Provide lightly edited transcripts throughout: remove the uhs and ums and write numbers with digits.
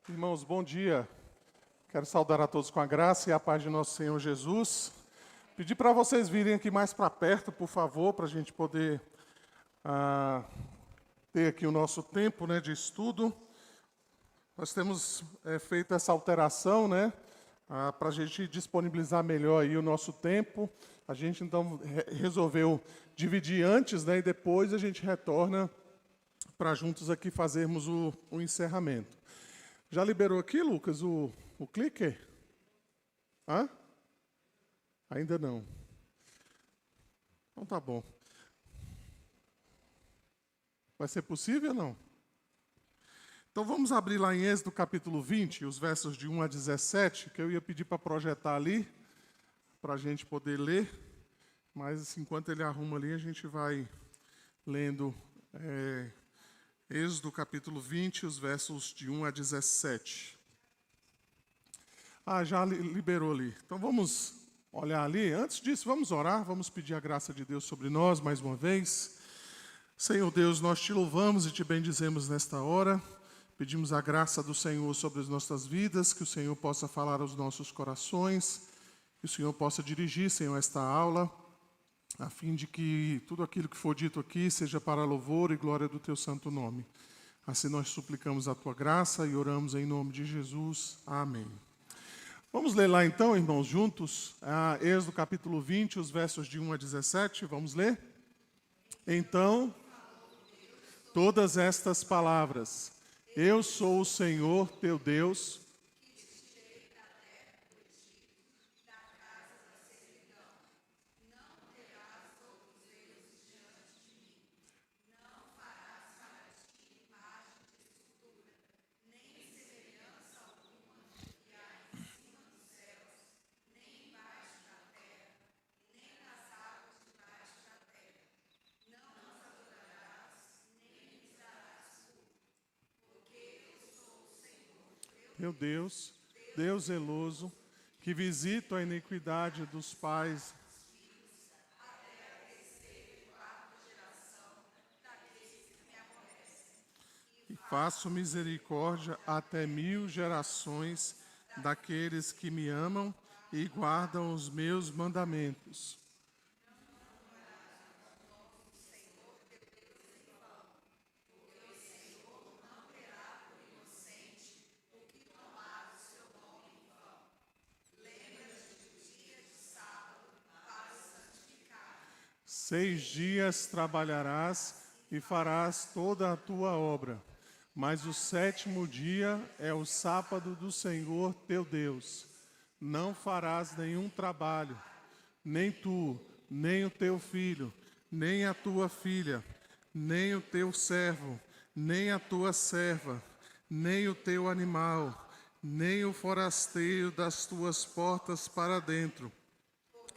Irmãos, bom dia. Quero saudar a todos com a graça e a paz de nosso Senhor Jesus. Pedir para vocês virem aqui mais para perto, por favor, para a gente poder ter aqui o nosso tempo, de estudo. Nós temos feito essa alteração, para a gente disponibilizar melhor aí o nosso tempo. A gente, então, resolveu dividir antes, e depois a gente retorna para juntos aqui fazermos o encerramento. Já liberou aqui, Lucas, o clicker? Hã? Ainda não. Então tá bom. Vai ser possível ou não? Então vamos abrir lá em Êxodo capítulo 20, os versos de 1 a 17, que eu ia pedir para projetar ali, para a gente poder ler, mas enquanto ele arruma ali, a gente vai lendo Êxodo capítulo 20, os versos de 1 a 17. Já liberou ali. Então vamos olhar ali. Antes disso, vamos orar, vamos pedir a graça de Deus sobre nós mais uma vez. Senhor Deus, nós te louvamos e te bendizemos nesta hora. Pedimos a graça do Senhor sobre as nossas vidas, que o Senhor possa falar aos nossos corações, que o Senhor possa dirigir, Senhor, esta aula, a fim de que tudo aquilo que for dito aqui seja para louvor e glória do teu santo nome. Assim nós suplicamos a tua graça e oramos em nome de Jesus. Amém. Vamos ler lá então, irmãos, juntos, Êxodo capítulo 20, os versos de 1 a 17. Vamos ler? Então, todas estas palavras: Eu sou o Senhor teu Deus, meu Deus, Deus zeloso, que visito a iniquidade dos pais e faço misericórdia até 1000 gerações daqueles que me amam e guardam os meus mandamentos. Seis dias trabalharás e farás toda a tua obra, mas o sétimo dia é o sábado do Senhor teu Deus. Não farás nenhum trabalho, nem tu, nem o teu filho, nem a tua filha, nem o teu servo, nem a tua serva, nem o teu animal, nem o forasteiro das tuas portas para dentro.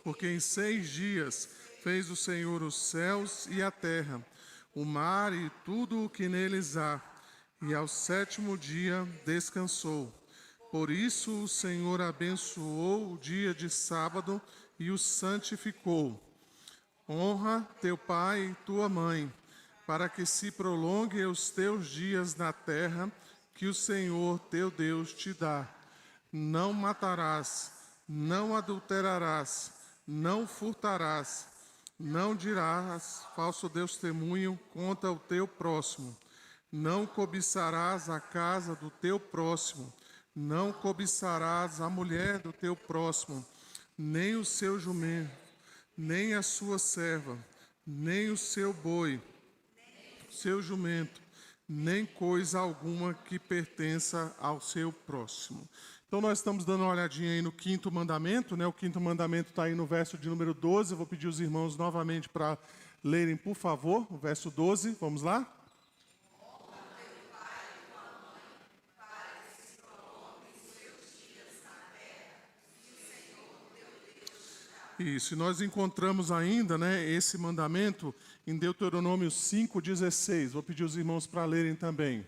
Porque em 6 dias fez o Senhor os céus e a terra, o mar e tudo o que neles há, e ao sétimo dia descansou. Por isso o Senhor abençoou o dia de sábado e o santificou. Honra teu pai e tua mãe, para que se prolonguem os teus dias na terra que o Senhor teu Deus te dá. Não matarás, não adulterarás, não furtarás, não dirás falso testemunho contra o teu próximo, não cobiçarás a casa do teu próximo, não cobiçarás a mulher do teu próximo, nem o seu jumento, nem a sua serva, nem o seu boi, seu jumento, nem coisa alguma que pertença ao seu próximo. Então nós estamos dando uma olhadinha aí no quinto mandamento, O quinto mandamento está aí no verso de número 12. Eu vou pedir os irmãos novamente para lerem, por favor, o verso 12. Vamos lá? Isso, e nós encontramos ainda, esse mandamento em Deuteronômio 5,16. Vou pedir os irmãos para lerem também.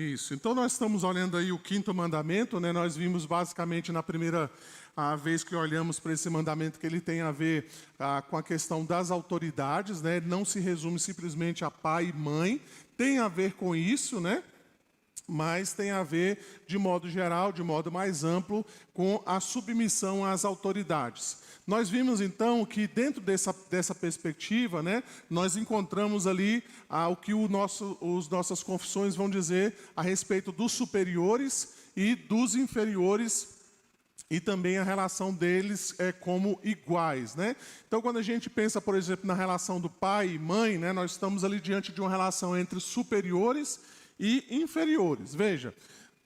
Isso. Então nós estamos olhando aí o quinto mandamento, né? Nós vimos basicamente na primeira vez que olhamos para esse mandamento que ele tem a ver com a questão das autoridades, né? Não se resume simplesmente a pai e mãe, tem a ver com isso, né? Mas tem a ver, de modo geral, de modo mais amplo, com a submissão às autoridades. Nós vimos, então, que dentro dessa perspectiva, né, nós encontramos ali o que as nossas confissões vão dizer a respeito dos superiores e dos inferiores, e também a relação deles como iguais, né? Então, quando a gente pensa, por exemplo, na relação do pai e mãe, né, nós estamos ali diante de uma relação entre superiores e inferiores. Veja,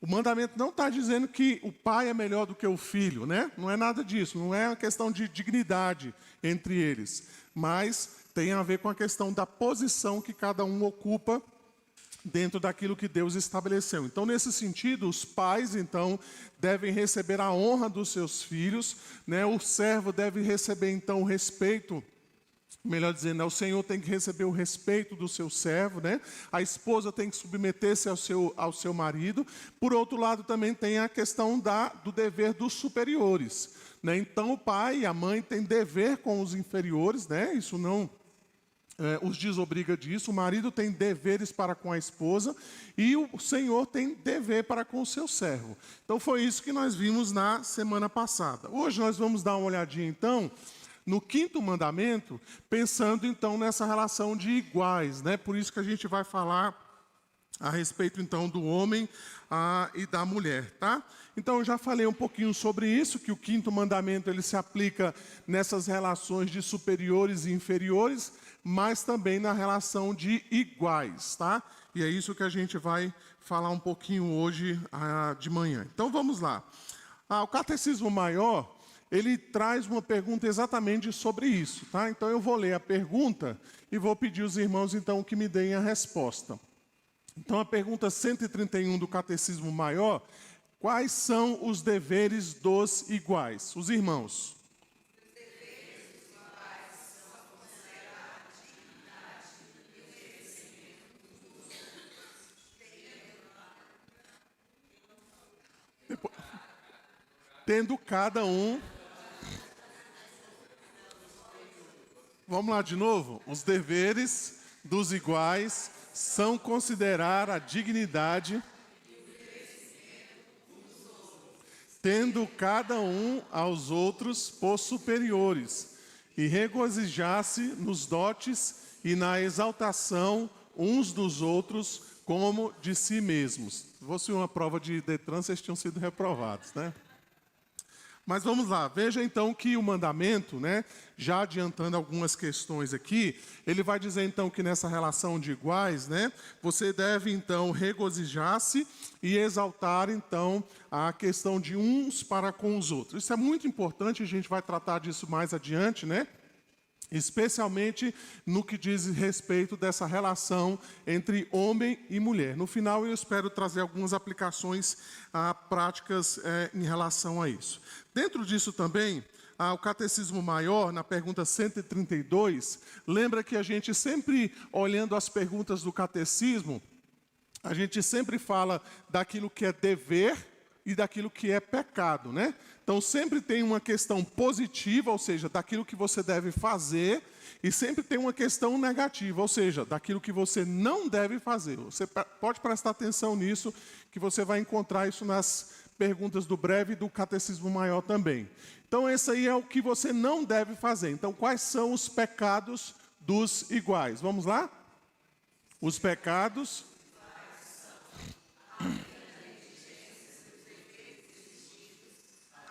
o mandamento não está dizendo que o pai é melhor do que o filho, né? Não é nada disso, não é uma questão de dignidade entre eles, mas tem a ver com a questão da posição que cada um ocupa dentro daquilo que Deus estabeleceu. Então, nesse sentido, os pais, então, devem receber a honra dos seus filhos, né? O servo deve receber, então, o respeito. Melhor dizendo, o Senhor tem que receber o respeito do seu servo, né? A esposa tem que submeter-se ao seu marido. Por outro lado, também tem a questão do dever dos superiores, né? Então, o pai e a mãe têm dever com os inferiores, né? Isso não os desobriga disso. O marido tem deveres para com a esposa e o Senhor tem dever para com o seu servo. Então, foi isso que nós vimos na semana passada. Hoje nós vamos dar uma olhadinha, então, no quinto mandamento, pensando então nessa relação de iguais, né? Por isso que a gente vai falar a respeito então do homem e da mulher, tá? Então eu já falei um pouquinho sobre isso, que o quinto mandamento ele se aplica nessas relações de superiores e inferiores, mas também na relação de iguais, tá? E é isso que a gente vai falar um pouquinho hoje de manhã. Então vamos lá. O Catecismo Maior, ele traz uma pergunta exatamente sobre isso, tá? Então eu vou ler a pergunta e vou pedir aos irmãos então que me deem a resposta. Então a pergunta 131 do Catecismo Maior: quais são os deveres dos iguais? Os irmãos. Os deveres dos iguais são considerar a dignidade e o merecimento dos outros, tendo cada um. Vamos lá de novo? Os deveres dos iguais são considerar a dignidade, tendo cada um aos outros por superiores, e regozijar-se nos dotes e na exaltação uns dos outros como de si mesmos. Se fosse uma prova de Detran, vocês tinham sido reprovados, né? Mas vamos lá, veja então que o mandamento, né, já adiantando algumas questões aqui, ele vai dizer então que nessa relação de iguais, né, você deve então regozijar-se e exaltar então a questão de uns para com os outros. Isso é muito importante, a gente vai tratar disso mais adiante, né? Especialmente no que diz respeito dessa relação entre homem e mulher. No final, eu espero trazer algumas aplicações práticas em relação a isso. Dentro disso também, o Catecismo Maior, na pergunta 132, lembra que a gente sempre, olhando as perguntas do Catecismo, a gente sempre fala daquilo que é dever e daquilo que é pecado, né? Então, sempre tem uma questão positiva, ou seja, daquilo que você deve fazer, e sempre tem uma questão negativa, ou seja, daquilo que você não deve fazer. Você pode prestar atenção nisso, que você vai encontrar isso nas perguntas do breve e do Catecismo Maior também. Então, esse aí é o que você não deve fazer. Então, quais são os pecados dos iguais? Vamos lá? Os pecados...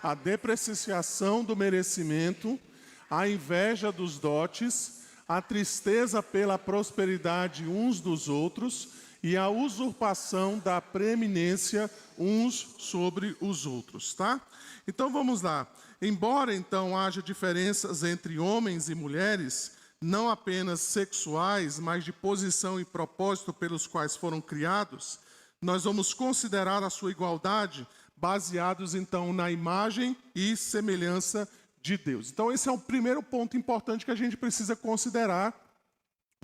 a depreciação do merecimento, a inveja dos dotes, a tristeza pela prosperidade uns dos outros e a usurpação da preeminência uns sobre os outros, tá? Então vamos lá. Embora então haja diferenças entre homens e mulheres, não apenas sexuais, mas de posição e propósito pelos quais foram criados, nós vamos considerar a sua igualdade baseados, então, na imagem e semelhança de Deus. Então, esse é o primeiro ponto importante que a gente precisa considerar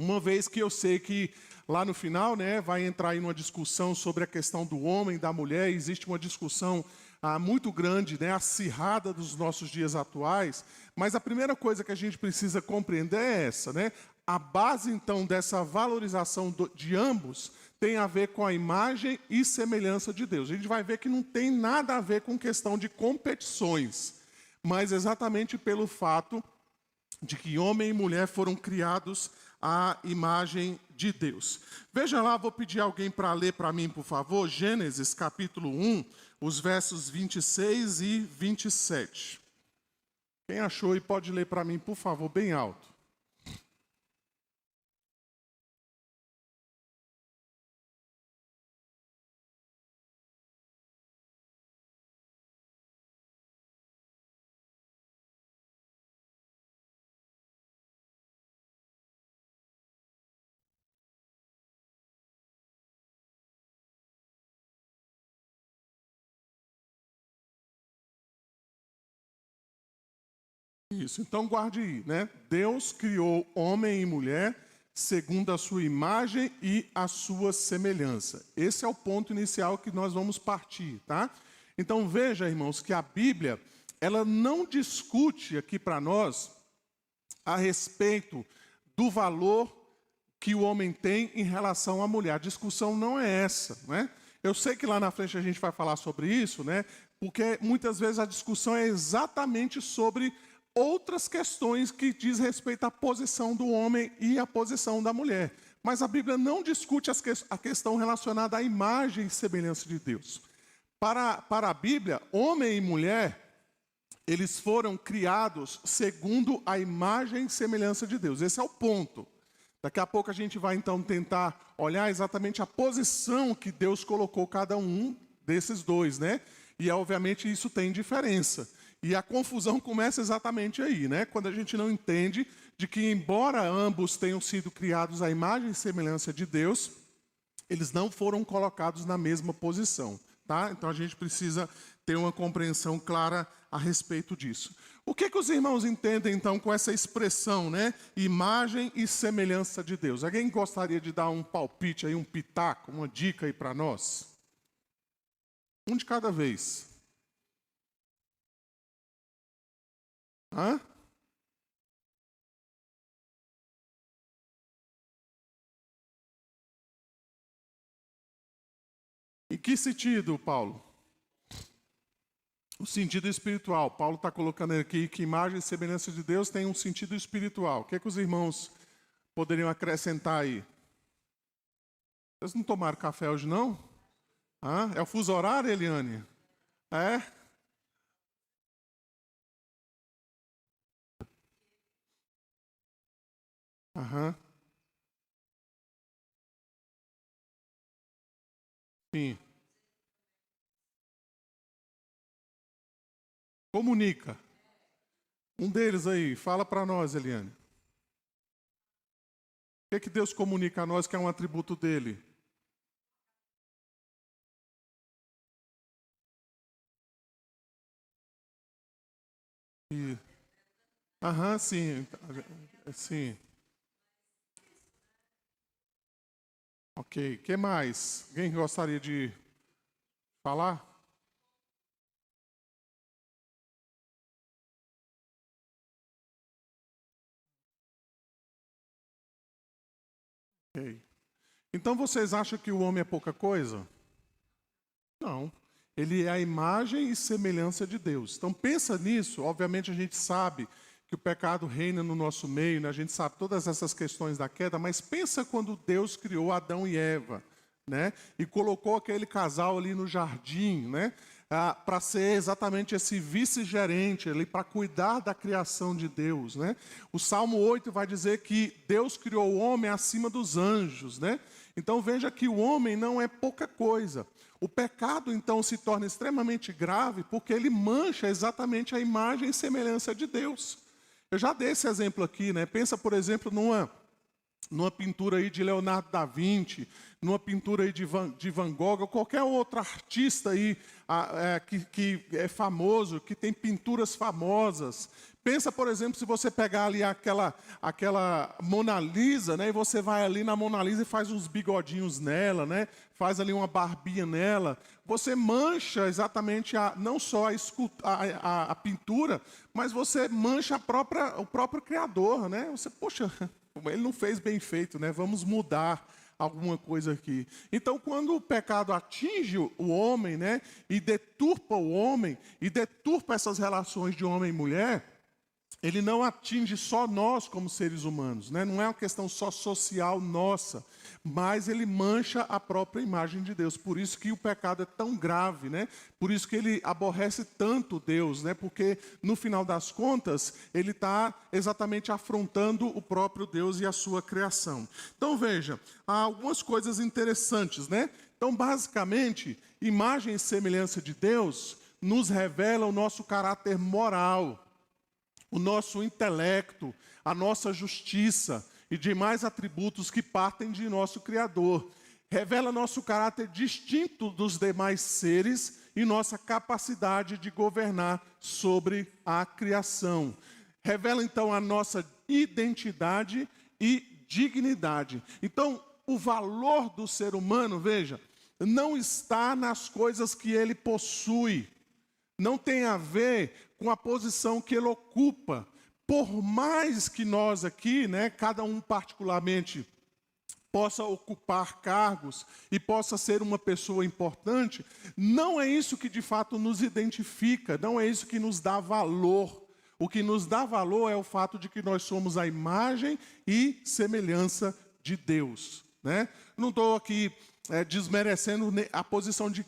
Uma vez que eu sei que lá no final, né, vai entrar aí numa discussão sobre a questão do homem e da mulher, existe uma discussão muito grande, né, acirrada dos nossos dias atuais, mas a primeira coisa que a gente precisa compreender é essa, né? A base, então, dessa valorização de ambos tem a ver com a imagem e semelhança de Deus. A gente vai ver que não tem nada a ver com questão de competições, mas exatamente pelo fato de que homem e mulher foram criados à imagem de Deus. Veja lá, vou pedir alguém para ler para mim, por favor, Gênesis capítulo 1, os versos 26 e 27. Quem achou e pode ler para mim, por favor, bem alto. Isso, então guarde aí, né? Deus criou homem e mulher segundo a sua imagem e a sua semelhança. Esse é o ponto inicial que nós vamos partir, tá? Então veja, irmãos, que a Bíblia, ela não discute aqui para nós a respeito do valor que o homem tem em relação à mulher. A discussão não é essa, né? Eu sei que lá na frente a gente vai falar sobre isso, né? Porque muitas vezes a discussão é exatamente sobre outras questões que diz respeito à posição do homem e à posição da mulher. Mas a Bíblia não discute a questão relacionada à imagem e semelhança de Deus. Para a Bíblia, homem e mulher, eles foram criados segundo a imagem e semelhança de Deus. Esse é o ponto. Daqui a pouco a gente vai então tentar olhar exatamente a posição que Deus colocou cada um desses dois, né? E obviamente isso tem diferença. E a confusão começa exatamente aí, né? Quando a gente não entende de que, embora ambos tenham sido criados à imagem e semelhança de Deus, eles não foram colocados na mesma posição, tá? Então a gente precisa ter uma compreensão clara a respeito disso. O que os irmãos entendem, então, com essa expressão, né? Imagem e semelhança de Deus. Alguém gostaria de dar um palpite aí, um pitaco, uma dica aí para nós? Um de cada vez. Hã? Em que sentido, Paulo? O sentido espiritual. Paulo está colocando aqui que imagem e semelhança de Deus tem um sentido espiritual. O que os irmãos poderiam acrescentar aí? Vocês não tomaram café hoje, não? Hã? É o fuso horário, Eliane? É? Aham. Sim. Comunica. Um deles aí, fala para nós, Eliane. O que Deus comunica a nós que é um atributo dele? E... Aham, sim. Sim. Ok. O que mais? Alguém gostaria de falar? Ok. Então vocês acham que o homem é pouca coisa? Não. Ele é a imagem e semelhança de Deus. Então pensa nisso. Obviamente a gente sabe que o pecado reina no nosso meio, né? A gente sabe todas essas questões da queda, mas pensa quando Deus criou Adão e Eva, né? E colocou aquele casal ali no jardim, né? Para ser exatamente esse vice-gerente ali, para cuidar da criação de Deus, né? O Salmo 8 vai dizer que Deus criou o homem acima dos anjos, né? Então veja que o homem não é pouca coisa. O pecado então se torna extremamente grave porque ele mancha exatamente a imagem e semelhança de Deus. Eu já dei esse exemplo aqui, né? Pensa, por exemplo, numa numa pintura aí de Leonardo da Vinci, numa pintura aí de Van Gogh, ou qualquer outro artista aí que é famoso, que tem pinturas famosas. Pensa, por exemplo, se você pegar ali aquela Mona Lisa, né, e você vai ali na Mona Lisa e faz uns bigodinhos nela, né, faz ali uma barbinha nela, você mancha exatamente não só a pintura, mas você mancha o próprio criador, né? Você, poxa, ele não fez bem feito, né? Vamos mudar alguma coisa aqui. Então, quando o pecado atinge o homem, né, e deturpa o homem, e deturpa essas relações de homem e mulher, ele não atinge só nós como seres humanos, né? Não é uma questão só social nossa, mas ele mancha a própria imagem de Deus. Por isso que o pecado é tão grave, né? Por isso que ele aborrece tanto Deus, né? Porque no final das contas ele está exatamente afrontando o próprio Deus e a sua criação. Então veja, há algumas coisas interessantes, né? Então basicamente, imagem e semelhança de Deus nos revela o nosso caráter moral, o nosso intelecto, a nossa justiça e demais atributos que partem de nosso Criador. Revela nosso caráter distinto dos demais seres e nossa capacidade de governar sobre a criação. Revela, então, a nossa identidade e dignidade. Então, o valor do ser humano, veja, não está nas coisas que ele possui, não tem a ver com a posição que ele ocupa. Por mais que nós aqui, né, cada um particularmente, possa ocupar cargos e possa ser uma pessoa importante, não é isso que de fato nos identifica, não é isso que nos dá valor. O que nos dá valor é o fato de que nós somos a imagem e semelhança de Deus, né? Não estou aqui desmerecendo a posição de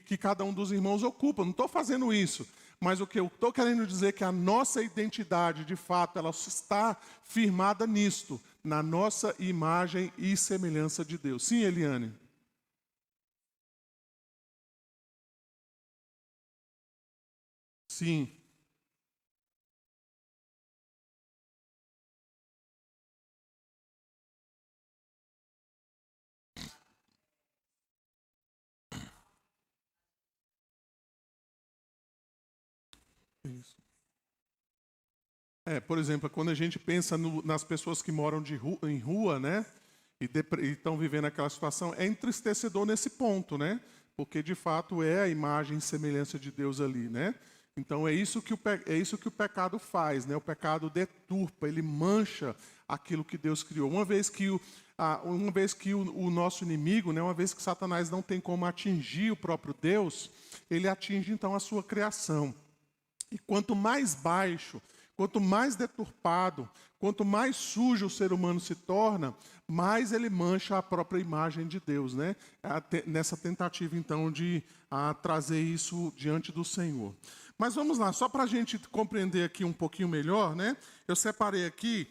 que cada um dos irmãos ocupa, não estou fazendo isso. Mas o que eu estou querendo dizer é que a nossa identidade, de fato, ela está firmada nisto, na nossa imagem e semelhança de Deus. Sim, Eliane? Sim. Isso. Por exemplo, quando a gente pensa nas pessoas que moram em rua, né, e estão vivendo aquela situação, é entristecedor nesse ponto, né, porque de fato é a imagem e semelhança de Deus ali, né. Então é isso que o pecado faz, né, o pecado deturpa, ele mancha aquilo que Deus criou. Uma vez que o nosso inimigo, né, uma vez que Satanás não tem como atingir o próprio Deus, ele atinge então a sua criação. E quanto mais baixo, quanto mais deturpado, quanto mais sujo o ser humano se torna, mais ele mancha a própria imagem de Deus, né? Nessa tentativa, então, de trazer isso diante do Senhor. Mas vamos lá, só para a gente compreender aqui um pouquinho melhor, né? Eu separei aqui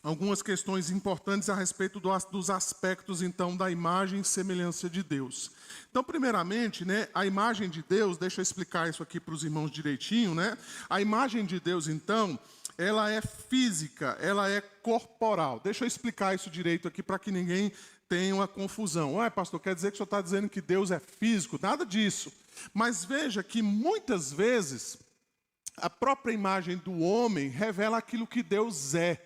algumas questões importantes a respeito dos aspectos, então, da imagem e semelhança de Deus. Então, primeiramente, né, a imagem de Deus, deixa eu explicar isso aqui para os irmãos direitinho, né? A imagem de Deus, então, ela é física, ela é corporal. Deixa eu explicar isso direito aqui para que ninguém tenha uma confusão. Ué, pastor, quer dizer que o senhor está dizendo que Deus é físico? Nada disso. Mas veja que muitas vezes a própria imagem do homem revela aquilo que Deus é.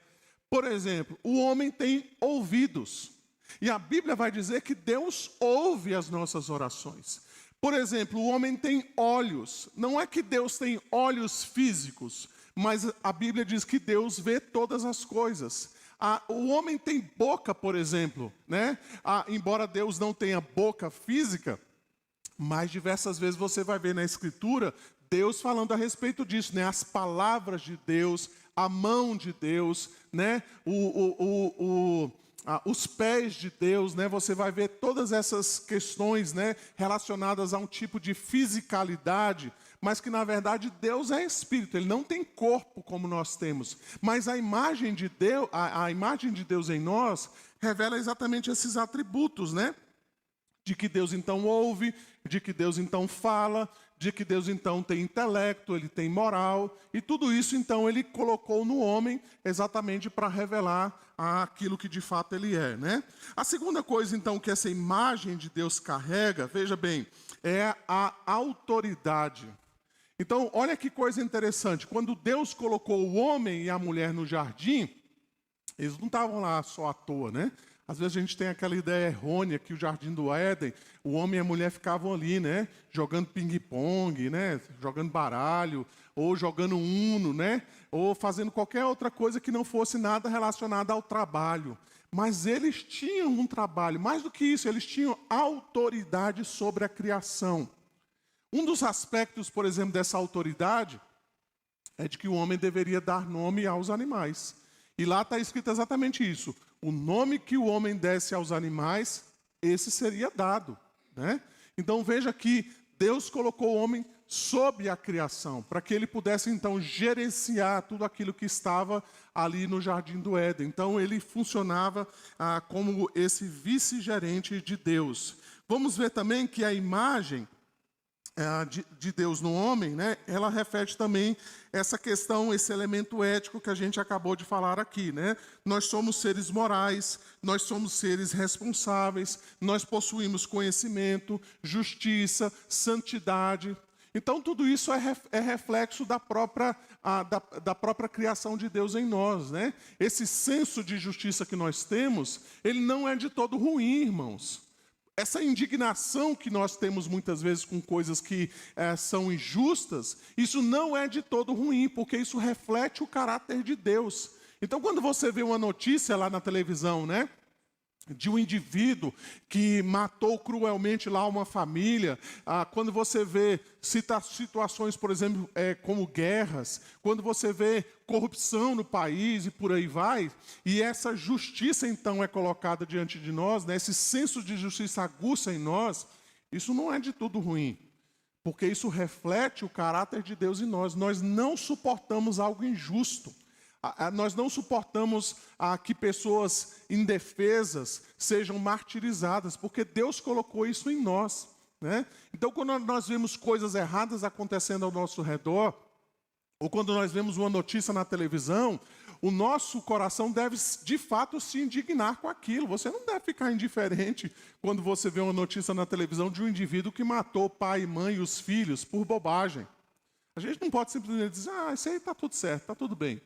Por exemplo, o homem tem ouvidos. E a Bíblia vai dizer que Deus ouve as nossas orações. Por exemplo, o homem tem olhos. Não é que Deus tem olhos físicos, mas a Bíblia diz que Deus vê todas as coisas. O homem tem boca, por exemplo, né? Embora Deus não tenha boca física, mas diversas vezes você vai ver na Escritura Deus falando a respeito disso, né? As palavras de Deus, a mão de Deus, né? Os pés de Deus, né? Você vai ver todas essas questões, né, relacionadas a um tipo de fisicalidade, mas que na verdade Deus é espírito, ele não tem corpo como nós temos. Mas a imagem de Deus, a imagem de Deus em nós revela exatamente esses atributos, né? de que Deus então ouve, de que Deus então fala, de que Deus então tem intelecto, ele tem moral, e tudo isso então ele colocou no homem exatamente para revelar aquilo que de fato ele é, né? A segunda coisa então que essa imagem de Deus carrega, veja bem, é a autoridade. Então, olha que coisa interessante, quando Deus colocou o homem e a mulher no jardim, eles não estavam lá só à toa, né? Às vezes a gente tem aquela ideia errônea que o Jardim do Éden, o homem e a mulher ficavam ali, né? Jogando ping-pong, né? Jogando baralho, ou jogando uno, né? Ou fazendo qualquer outra coisa que não fosse nada relacionado ao trabalho. Mas eles tinham um trabalho, mais do que isso, eles tinham autoridade sobre a criação. Um dos aspectos, por exemplo, dessa autoridade é de que o homem deveria dar nome aos animais. E lá está escrito exatamente isso. O nome que o homem desse aos animais, esse seria dado, né? Então veja que Deus colocou o homem sob a criação, para que ele pudesse então gerenciar tudo aquilo que estava ali no Jardim do Éden. Então ele funcionava como esse vice-gerente de Deus. Vamos ver também que a imagem de Deus no homem, né, ela reflete também essa questão, esse elemento ético que a gente acabou de falar aqui, né? Nós somos seres morais, nós somos seres responsáveis, nós possuímos conhecimento, justiça, santidade. Então tudo isso é reflexo da própria criação de Deus em nós, né? Esse senso de justiça que nós temos, ele não é de todo ruim, irmãos. Essa indignação que nós temos muitas vezes com coisas que são injustas, isso não é de todo ruim, porque isso reflete o caráter de Deus. Então, quando você vê uma notícia lá na televisão, né, de um indivíduo que matou cruelmente lá uma família, quando você vê situações, por exemplo, como guerras, quando você vê corrupção no país e por aí vai, e essa justiça então é colocada diante de nós, né, esse senso de justiça aguça em nós, isso não é de tudo ruim, porque isso reflete o caráter de Deus em nós. Nós não suportamos algo injusto. Nós não suportamos que pessoas indefesas sejam martirizadas, porque Deus colocou isso em nós, né? Então, quando nós vemos coisas erradas acontecendo ao nosso redor, ou quando nós vemos uma notícia na televisão, o nosso coração deve, de fato, se indignar com aquilo. Você não deve ficar indiferente quando você vê uma notícia na televisão de um indivíduo que matou pai, mãe e os filhos por bobagem. A gente não pode simplesmente dizer, isso aí está tudo certo, está tudo bem.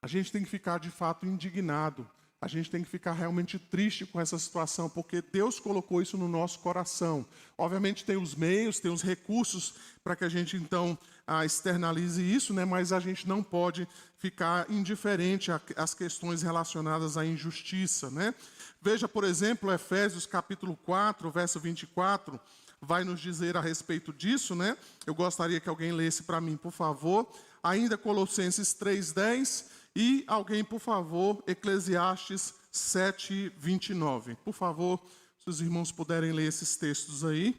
A gente tem que ficar, de fato, indignado. A gente tem que ficar realmente triste com essa situação, porque Deus colocou isso no nosso coração. Obviamente tem os meios, tem os recursos para que a gente, então, externalize isso, né? Mas a gente não pode ficar indiferente às questões relacionadas à injustiça, né? Veja, por exemplo, Efésios capítulo 4, verso 24, vai nos dizer a respeito disso, né? Eu gostaria que alguém lesse para mim, por favor. Ainda Colossenses 3:10. E alguém, por favor, Eclesiastes 7:29. Por favor, se os irmãos puderem ler esses textos aí.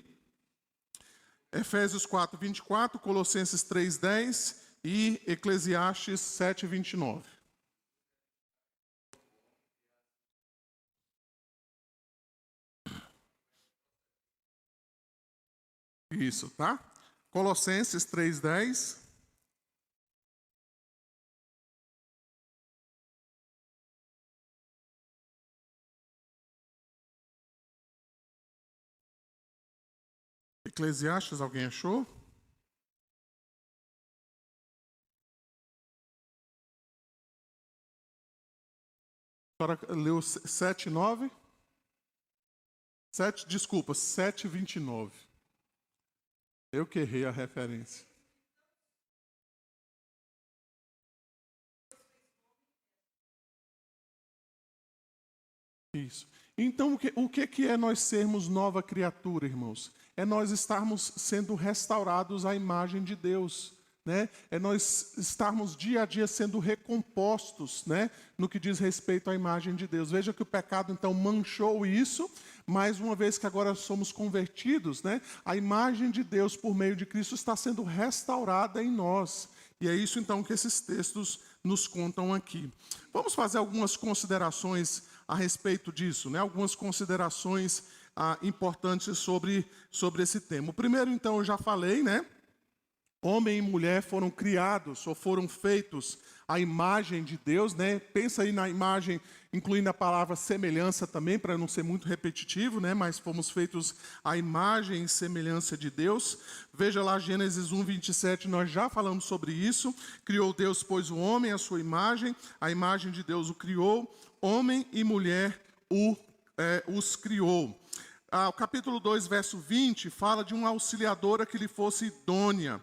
Efésios 4:24, Colossenses 3:10 e Eclesiastes 7:29. Isso, tá? Colossenses 3:10. Eclesiastes, alguém achou? A senhora leu 7:9? 7:29. Eu que errei a referência. Isso. Então, o que é nós sermos nova criatura, irmãos? É nós estarmos sendo restaurados à imagem de Deus, né? É nós estarmos dia a dia sendo recompostos, né? No que diz respeito à imagem de Deus. Veja que o pecado, então, manchou isso, mas uma vez que agora somos convertidos, né? A imagem de Deus, por meio de Cristo, está sendo restaurada em nós. E é isso, então, que esses textos nos contam aqui. Vamos fazer algumas considerações a respeito disso, né? Algumas considerações importantes sobre esse tema. O primeiro, então, eu já falei, né? Homem e mulher foram criados ou foram feitos à imagem de Deus, né? Pensa aí na imagem, incluindo a palavra semelhança também, para não ser muito repetitivo, né? Mas fomos feitos à imagem e semelhança de Deus. Veja lá Gênesis 1, 27, nós já falamos sobre isso. Criou Deus, pois, o homem à sua imagem, a imagem de Deus o criou, homem e mulher os criou. O capítulo 2, verso 20, fala de uma auxiliadora que lhe fosse idônea.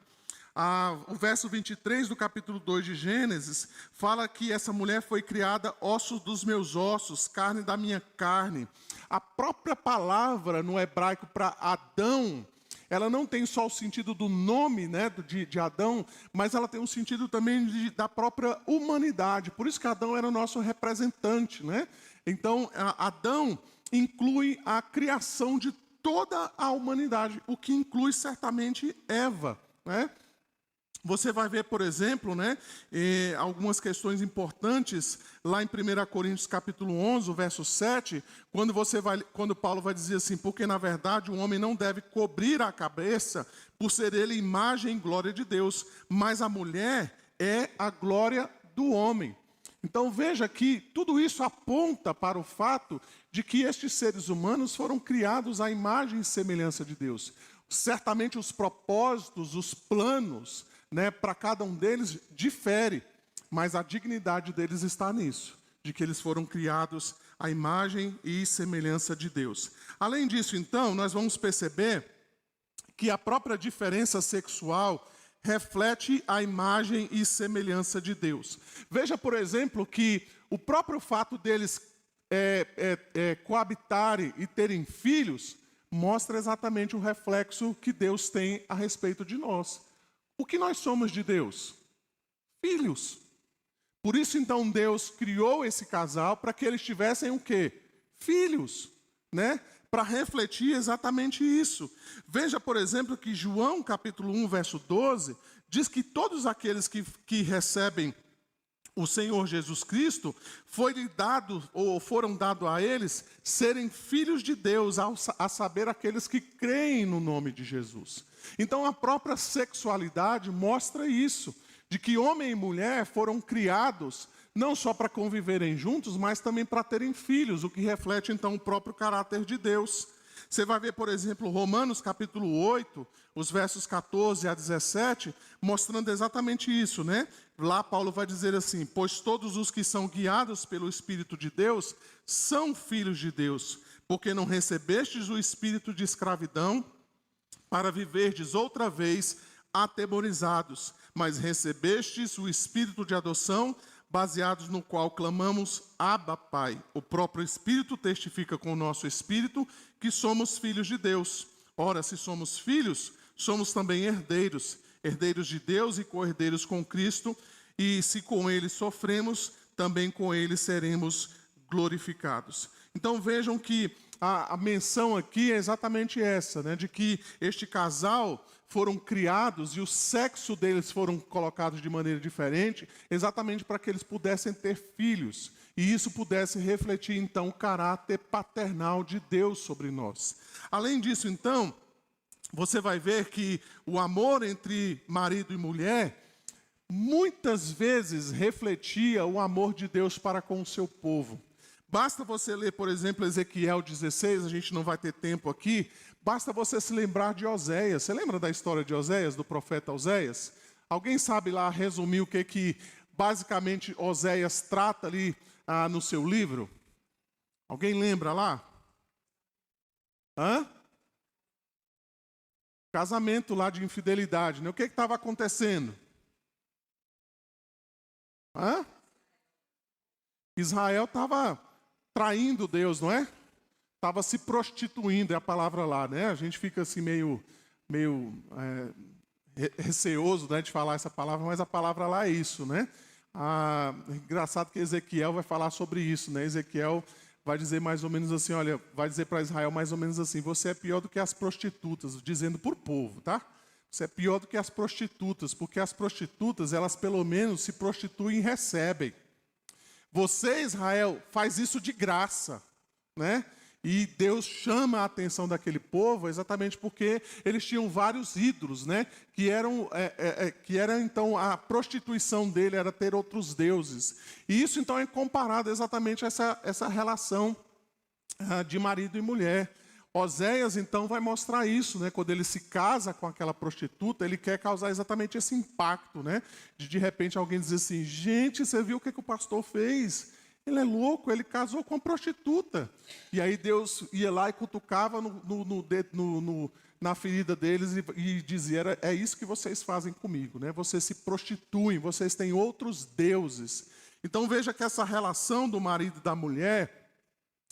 O verso 23 do capítulo 2 de Gênesis fala que essa mulher foi criada ossos dos meus ossos, carne da minha carne. A própria palavra no hebraico para Adão, ela não tem só o sentido do nome, né, de Adão, mas ela tem um sentido também da própria humanidade. Por isso que Adão era o nosso representante, né? Então, Adão inclui a criação de toda a humanidade, o que inclui certamente Eva, né? Você vai ver, por exemplo, né, algumas questões importantes lá em 1 Coríntios capítulo 11, o verso 7, quando Paulo vai dizer assim, porque na verdade o homem não deve cobrir a cabeça por ser ele imagem e glória de Deus, mas a mulher é a glória do homem. Então veja que tudo isso aponta para o fato de que estes seres humanos foram criados à imagem e semelhança de Deus. Certamente os propósitos, os planos, né, para cada um deles difere, mas a dignidade deles está nisso, de que eles foram criados à imagem e semelhança de Deus. Além disso, então, nós vamos perceber que a própria diferença sexual reflete a imagem e semelhança de Deus. Veja, por exemplo, que o próprio fato deles coabitarem e terem filhos mostra exatamente o reflexo que Deus tem a respeito de nós. O que nós somos de Deus? Filhos. Por isso, então, Deus criou esse casal para que eles tivessem o quê? Filhos, né? Para refletir exatamente isso. Veja, por exemplo, que João, capítulo 1, verso 12, diz que todos aqueles que recebem o Senhor Jesus Cristo, foram dados a eles serem filhos de Deus, a saber, aqueles que creem no nome de Jesus. Então, a própria sexualidade mostra isso, de que homem e mulher foram criados não só para conviverem juntos, mas também para terem filhos, o que reflete, então, o próprio caráter de Deus. Você vai ver, por exemplo, Romanos capítulo 8, os versos 14 a 17, mostrando exatamente isso, né? Lá Paulo vai dizer assim, pois todos os que são guiados pelo Espírito de Deus são filhos de Deus, porque não recebestes o espírito de escravidão para viverdes outra vez atemorizados, mas recebestes o espírito de adoção, baseados no qual clamamos, Abba, Pai. O próprio Espírito testifica com o nosso espírito que somos filhos de Deus. Ora, se somos filhos, somos também herdeiros, herdeiros de Deus e co-herdeiros com Cristo, e se com Ele sofremos, também com Ele seremos glorificados. Então vejam que a menção aqui é exatamente essa, né, de que este casal foram criados e o sexo deles foram colocados de maneira diferente, exatamente para que eles pudessem ter filhos. E isso pudesse refletir, então, o caráter paternal de Deus sobre nós. Além disso, então, você vai ver que o amor entre marido e mulher muitas vezes refletia o amor de Deus para com o seu povo. Basta você ler, por exemplo, Ezequiel 16, a gente não vai ter tempo aqui, basta você se lembrar de Oséias. Você lembra da história de Oséias, do profeta Oséias? Alguém sabe lá resumir o que basicamente Oséias trata ali no seu livro? Alguém lembra lá? Casamento lá de infidelidade, né? O que estava acontecendo? Israel estava traindo Deus, não é? Estava se prostituindo, é a palavra lá, né? A gente fica assim meio receoso, né, de falar essa palavra, mas a palavra lá é isso, né? Engraçado que Ezequiel vai falar sobre isso, né? Ezequiel vai dizer mais ou menos assim, olha, vai dizer para Israel mais ou menos assim, você é pior do que as prostitutas, dizendo por povo, tá? Você é pior do que as prostitutas, porque as prostitutas, elas pelo menos se prostituem e recebem. Você, Israel, faz isso de graça, né? E Deus chama a atenção daquele povo exatamente porque eles tinham vários ídolos, né? Que era então a prostituição dele, era ter outros deuses. E isso então é comparado exatamente a essa relação de marido e mulher. Oséias então vai mostrar isso, né? Quando ele se casa com aquela prostituta, ele quer causar exatamente esse impacto, né? De repente alguém dizer assim: gente, você viu o que o pastor fez? Ele é louco, ele casou com uma prostituta. E aí Deus ia lá e cutucava na ferida deles e dizia: é isso que vocês fazem comigo, né? Vocês se prostituem, vocês têm outros deuses. Então veja que essa relação do marido e da mulher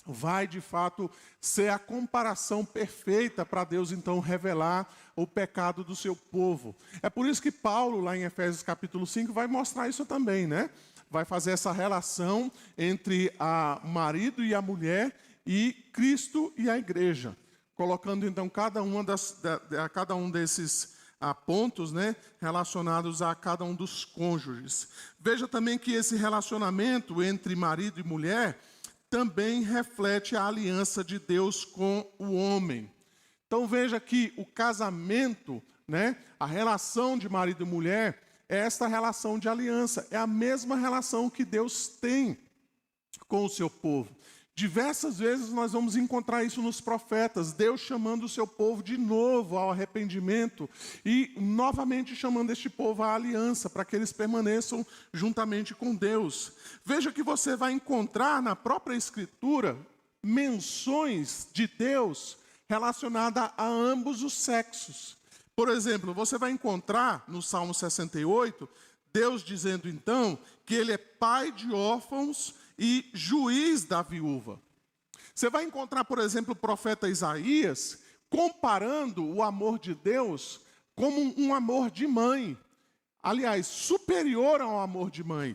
vai de fato ser a comparação perfeita para Deus então revelar o pecado do seu povo. É por isso que Paulo, lá em Efésios capítulo 5, vai mostrar isso também, né? Vai fazer essa relação entre o marido e a mulher e Cristo e a igreja, colocando então cada um desses pontos, né, relacionados a cada um dos cônjuges. Veja também que esse relacionamento entre marido e mulher também reflete a aliança de Deus com o homem. Então veja que o casamento, né, a relação de marido e mulher, é esta relação de aliança, é a mesma relação que Deus tem com o seu povo. Diversas vezes nós vamos encontrar isso nos profetas, Deus chamando o seu povo de novo ao arrependimento e novamente chamando este povo à aliança, para que eles permaneçam juntamente com Deus. Veja que você vai encontrar na própria Escritura menções de Deus relacionadas a ambos os sexos. Por exemplo, você vai encontrar no Salmo 68, Deus dizendo então que Ele é pai de órfãos e juiz da viúva. Você vai encontrar, por exemplo, o profeta Isaías comparando o amor de Deus como um amor de mãe. Aliás, superior ao amor de mãe.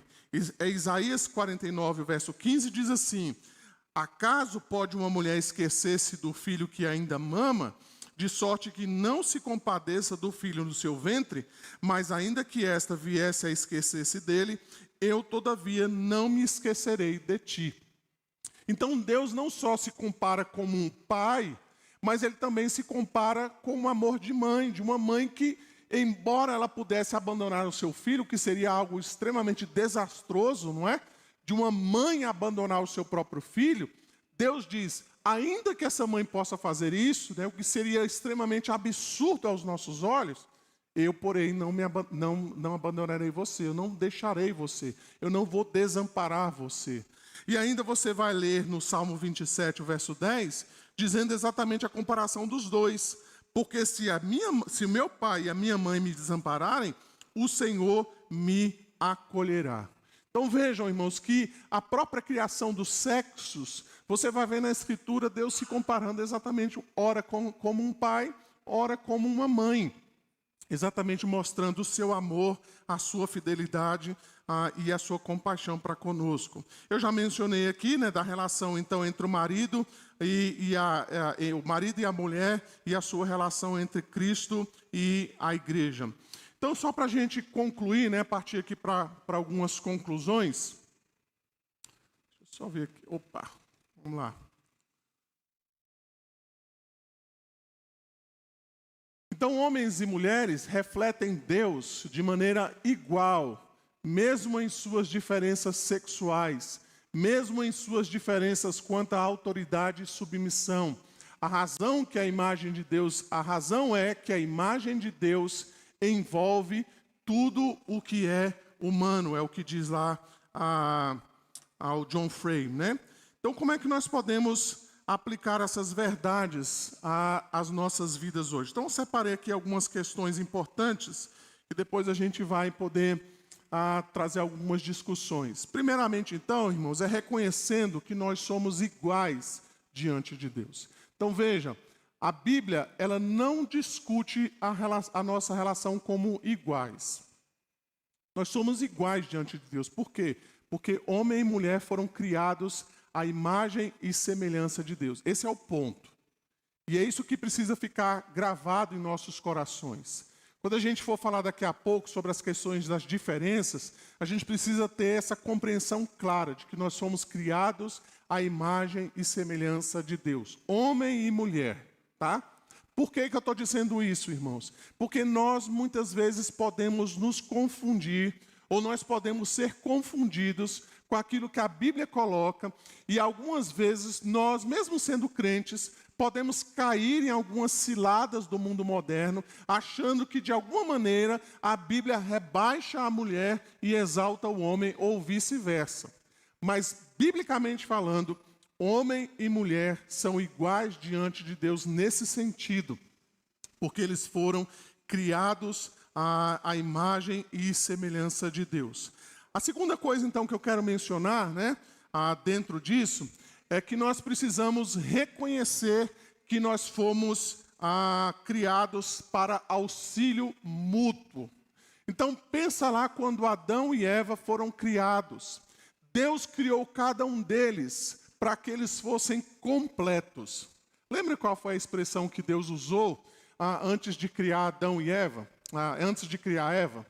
Isaías 49, verso 15, diz assim: acaso pode uma mulher esquecer-se do filho que ainda mama, de sorte que não se compadeça do filho no seu ventre, mas ainda que esta viesse a esquecer-se dele, eu, todavia, não me esquecerei de ti. Então, Deus não só se compara como um pai, mas Ele também se compara com um amor de mãe, de uma mãe que, embora ela pudesse abandonar o seu filho, que seria algo extremamente desastroso, não é? De uma mãe abandonar o seu próprio filho, Deus diz: ainda que essa mãe possa fazer isso, né, o que seria extremamente absurdo aos nossos olhos, eu, porém, não abandonarei você, eu não deixarei você, eu não vou desamparar você. E ainda você vai ler no Salmo 27, o verso 10, dizendo exatamente a comparação dos dois. Porque se o meu pai e a minha mãe me desampararem, o Senhor me acolherá. Então vejam, irmãos, que a própria criação dos sexos, você vai ver na Escritura Deus se comparando exatamente, ora como um pai, ora como uma mãe. Exatamente mostrando o seu amor, a sua fidelidade e a sua compaixão para conosco. Eu já mencionei aqui, né, da relação então entre o marido o marido e a mulher e a sua relação entre Cristo e a igreja. Então, só para a gente concluir, né, partir aqui para algumas conclusões. Deixa eu só ver aqui. Opa, vamos lá. Então, homens e mulheres refletem Deus de maneira igual, mesmo em suas diferenças sexuais, mesmo em suas diferenças quanto à autoridade e submissão. A razão é que a imagem de Deus envolve tudo o que é humano, é o que diz lá ao John Frame, né? Então, como é que nós podemos aplicar essas verdades às nossas vidas hoje? Então, eu separei aqui algumas questões importantes e depois a gente vai poder trazer algumas discussões. Primeiramente, então, irmãos, é reconhecendo que nós somos iguais diante de Deus. Então, veja, a Bíblia, ela não discute a nossa relação como iguais. Nós somos iguais diante de Deus. Por quê? Porque homem e mulher foram criados à imagem e semelhança de Deus. Esse é o ponto. E é isso que precisa ficar gravado em nossos corações. Quando a gente for falar daqui a pouco sobre as questões das diferenças, a gente precisa ter essa compreensão clara de que nós somos criados à imagem e semelhança de Deus. Homem e mulher, tá? Por que eu estou dizendo isso, irmãos? Porque nós muitas vezes podemos nos confundir, ou nós podemos ser confundidos com aquilo que a Bíblia coloca, e algumas vezes nós, mesmo sendo crentes, podemos cair em algumas ciladas do mundo moderno, achando que de alguma maneira a Bíblia rebaixa a mulher e exalta o homem, ou vice-versa. Mas, biblicamente falando, homem e mulher são iguais diante de Deus nesse sentido, porque eles foram criados à imagem e semelhança de Deus. A segunda coisa, então, que eu quero mencionar, dentro disso, é que nós precisamos reconhecer que nós fomos criados para auxílio mútuo. Então, pensa lá quando Adão e Eva foram criados. Deus criou cada um deles para que eles fossem completos. Lembra qual foi a expressão que Deus usou antes de criar Adão e Eva? Antes de criar Eva?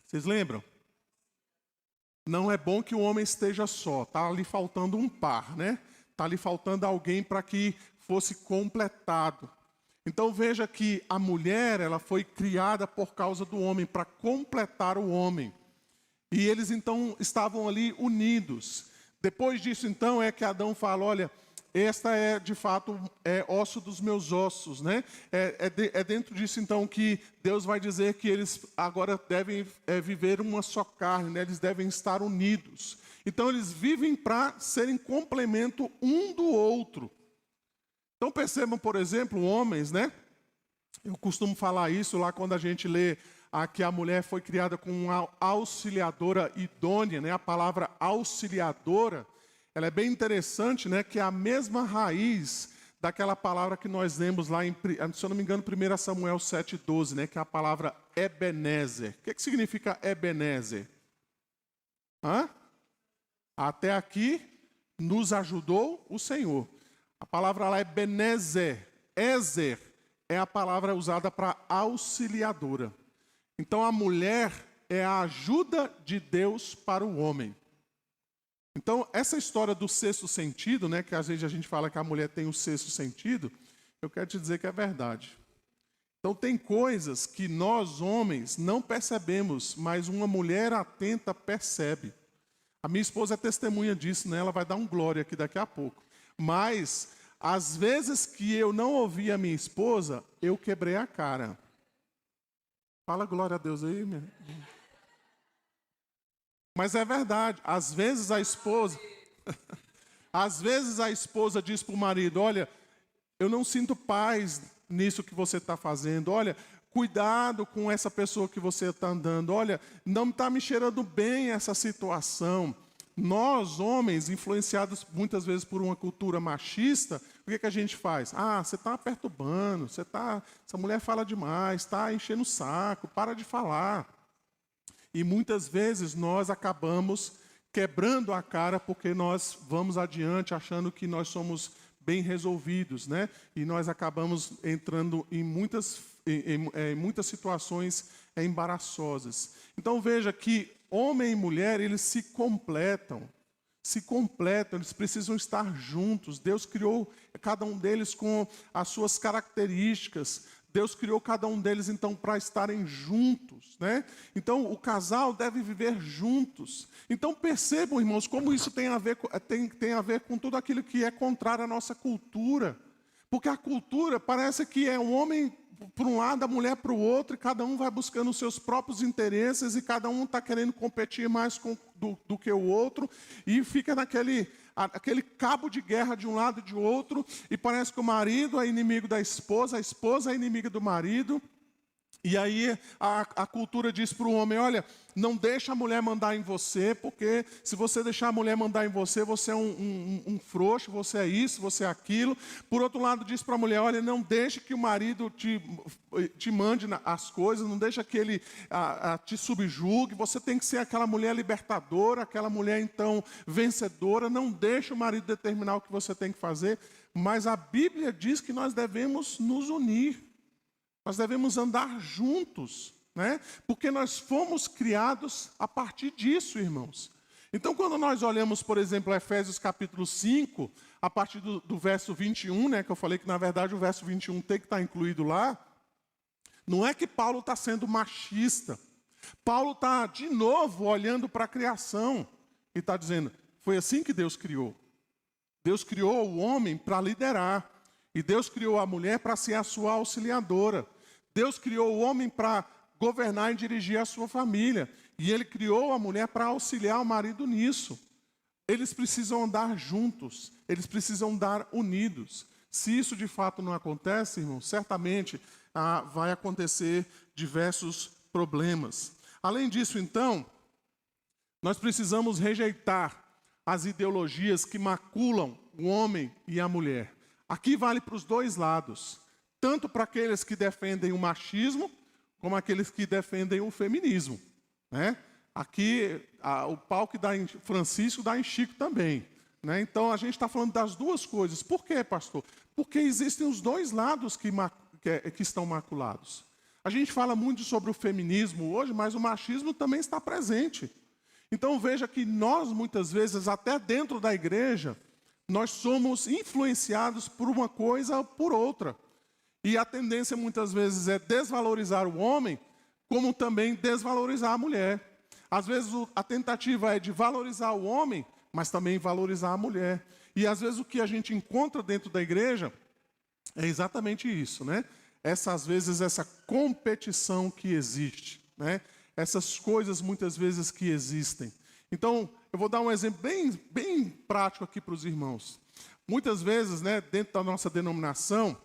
Vocês lembram? Não é bom que o homem esteja só. Está ali faltando um par, né? Está ali faltando alguém para que fosse completado. Então veja que a mulher, ela foi criada por causa do homem, para completar o homem. E eles então estavam ali unidos. Depois disso então é que Adão fala, olha, esta é de fato osso dos meus ossos, né? É dentro disso então que Deus vai dizer que eles agora devem viver uma só carne, né? Eles devem estar unidos. Então eles vivem para serem complemento um do outro. Então percebam, por exemplo, homens, né? Eu costumo falar isso lá quando a gente lê que a mulher foi criada com uma auxiliadora idônea, né? A palavra auxiliadora, ela é bem interessante, né? Que é a mesma raiz daquela palavra que nós lemos lá, se eu não me engano, 1 Samuel 7,12, né? Que é a palavra Ebenezer. O que significa Ebenezer? Até aqui nos ajudou o Senhor. A palavra lá é Ebenezer. Ezer é a palavra usada para auxiliadora. Então a mulher é a ajuda de Deus para o homem. Então essa história do sexto sentido, né, que às vezes a gente fala que a mulher tem o sexto sentido, eu quero te dizer que é verdade. Então tem coisas que nós homens não percebemos, mas uma mulher atenta percebe. A minha esposa é testemunha disso, né? Ela vai dar um glória aqui daqui a pouco. Mas às vezes que eu não ouvi a minha esposa, eu quebrei a cara. Fala glória a Deus aí, minha. Mas é verdade, às vezes a esposa diz para o marido, olha, eu não sinto paz nisso que você está fazendo, olha, cuidado com essa pessoa que você está andando, olha, não está me cheirando bem essa situação. Nós, homens, influenciados muitas vezes por uma cultura machista, o que a gente faz? Você está perturbando, essa mulher fala demais, está enchendo o saco, para de falar. E muitas vezes nós acabamos quebrando a cara porque nós vamos adiante achando que nós somos bem resolvidos, né? E nós acabamos entrando em muitas situações embaraçosas. Então veja que homem e mulher, eles se completam, eles precisam estar juntos. Deus criou cada um deles com as suas características. Deus criou cada um deles, então, para estarem juntos, né? Então, o casal deve viver juntos. Então, percebam, irmãos, como isso tem a ver com tudo aquilo que é contrário à nossa cultura. Porque a cultura parece que é um homem para um lado, a mulher para o outro, e cada um vai buscando os seus próprios interesses, e cada um está querendo competir mais do que o outro, e fica aquele cabo de guerra de um lado e de outro, e parece que o marido é inimigo da esposa, a esposa é inimiga do marido. E aí a cultura diz para o homem, olha, não deixa a mulher mandar em você, porque se você deixar a mulher mandar em você, você é um frouxo, você é isso, você é aquilo. Por outro lado, diz para a mulher, olha, não deixe que o marido te mande as coisas, não deixa que ele te subjugue, você tem que ser aquela mulher libertadora, aquela mulher, então, vencedora, não deixe o marido determinar o que você tem que fazer. Mas a Bíblia diz que nós devemos nos unir. Nós devemos andar juntos, né? Porque nós fomos criados a partir disso, irmãos. Então, quando nós olhamos, por exemplo, Efésios capítulo 5, a partir do verso 21, né, que eu falei que, na verdade, o verso 21 tem que estar incluído lá, não é que Paulo está sendo machista. Paulo está, de novo, olhando para a criação e está dizendo, foi assim que Deus criou. Deus criou o homem para liderar. E Deus criou a mulher para ser a sua auxiliadora. Deus criou o homem para governar e dirigir a sua família. E Ele criou a mulher para auxiliar o marido nisso. Eles precisam andar juntos. Eles precisam andar unidos. Se isso de fato não acontece, irmão, certamente vai acontecer diversos problemas. Além disso, então, nós precisamos rejeitar as ideologias que maculam o homem e a mulher. Aqui vale para os dois lados, tanto para aqueles que defendem o machismo, como aqueles que defendem o feminismo, né? Aqui, o pau que dá em Francisco dá em Chico também, né? Então, a gente está falando das duas coisas. Por quê, pastor? Porque existem os dois lados que estão maculados. A gente fala muito sobre o feminismo hoje, mas o machismo também está presente. Então veja que nós, muitas vezes, até dentro da igreja, nós somos influenciados por uma coisa ou por outra. E a tendência, muitas vezes, é desvalorizar o homem, como também desvalorizar a mulher. Às vezes, a tentativa é de valorizar o homem, mas também valorizar a mulher. E, às vezes, o que a gente encontra dentro da igreja é exatamente isso, né? Às vezes, essa competição que existe, né? Essas coisas, muitas vezes, que existem. Então, eu vou dar um exemplo bem prático aqui para os irmãos. Muitas vezes, né, dentro da nossa denominação,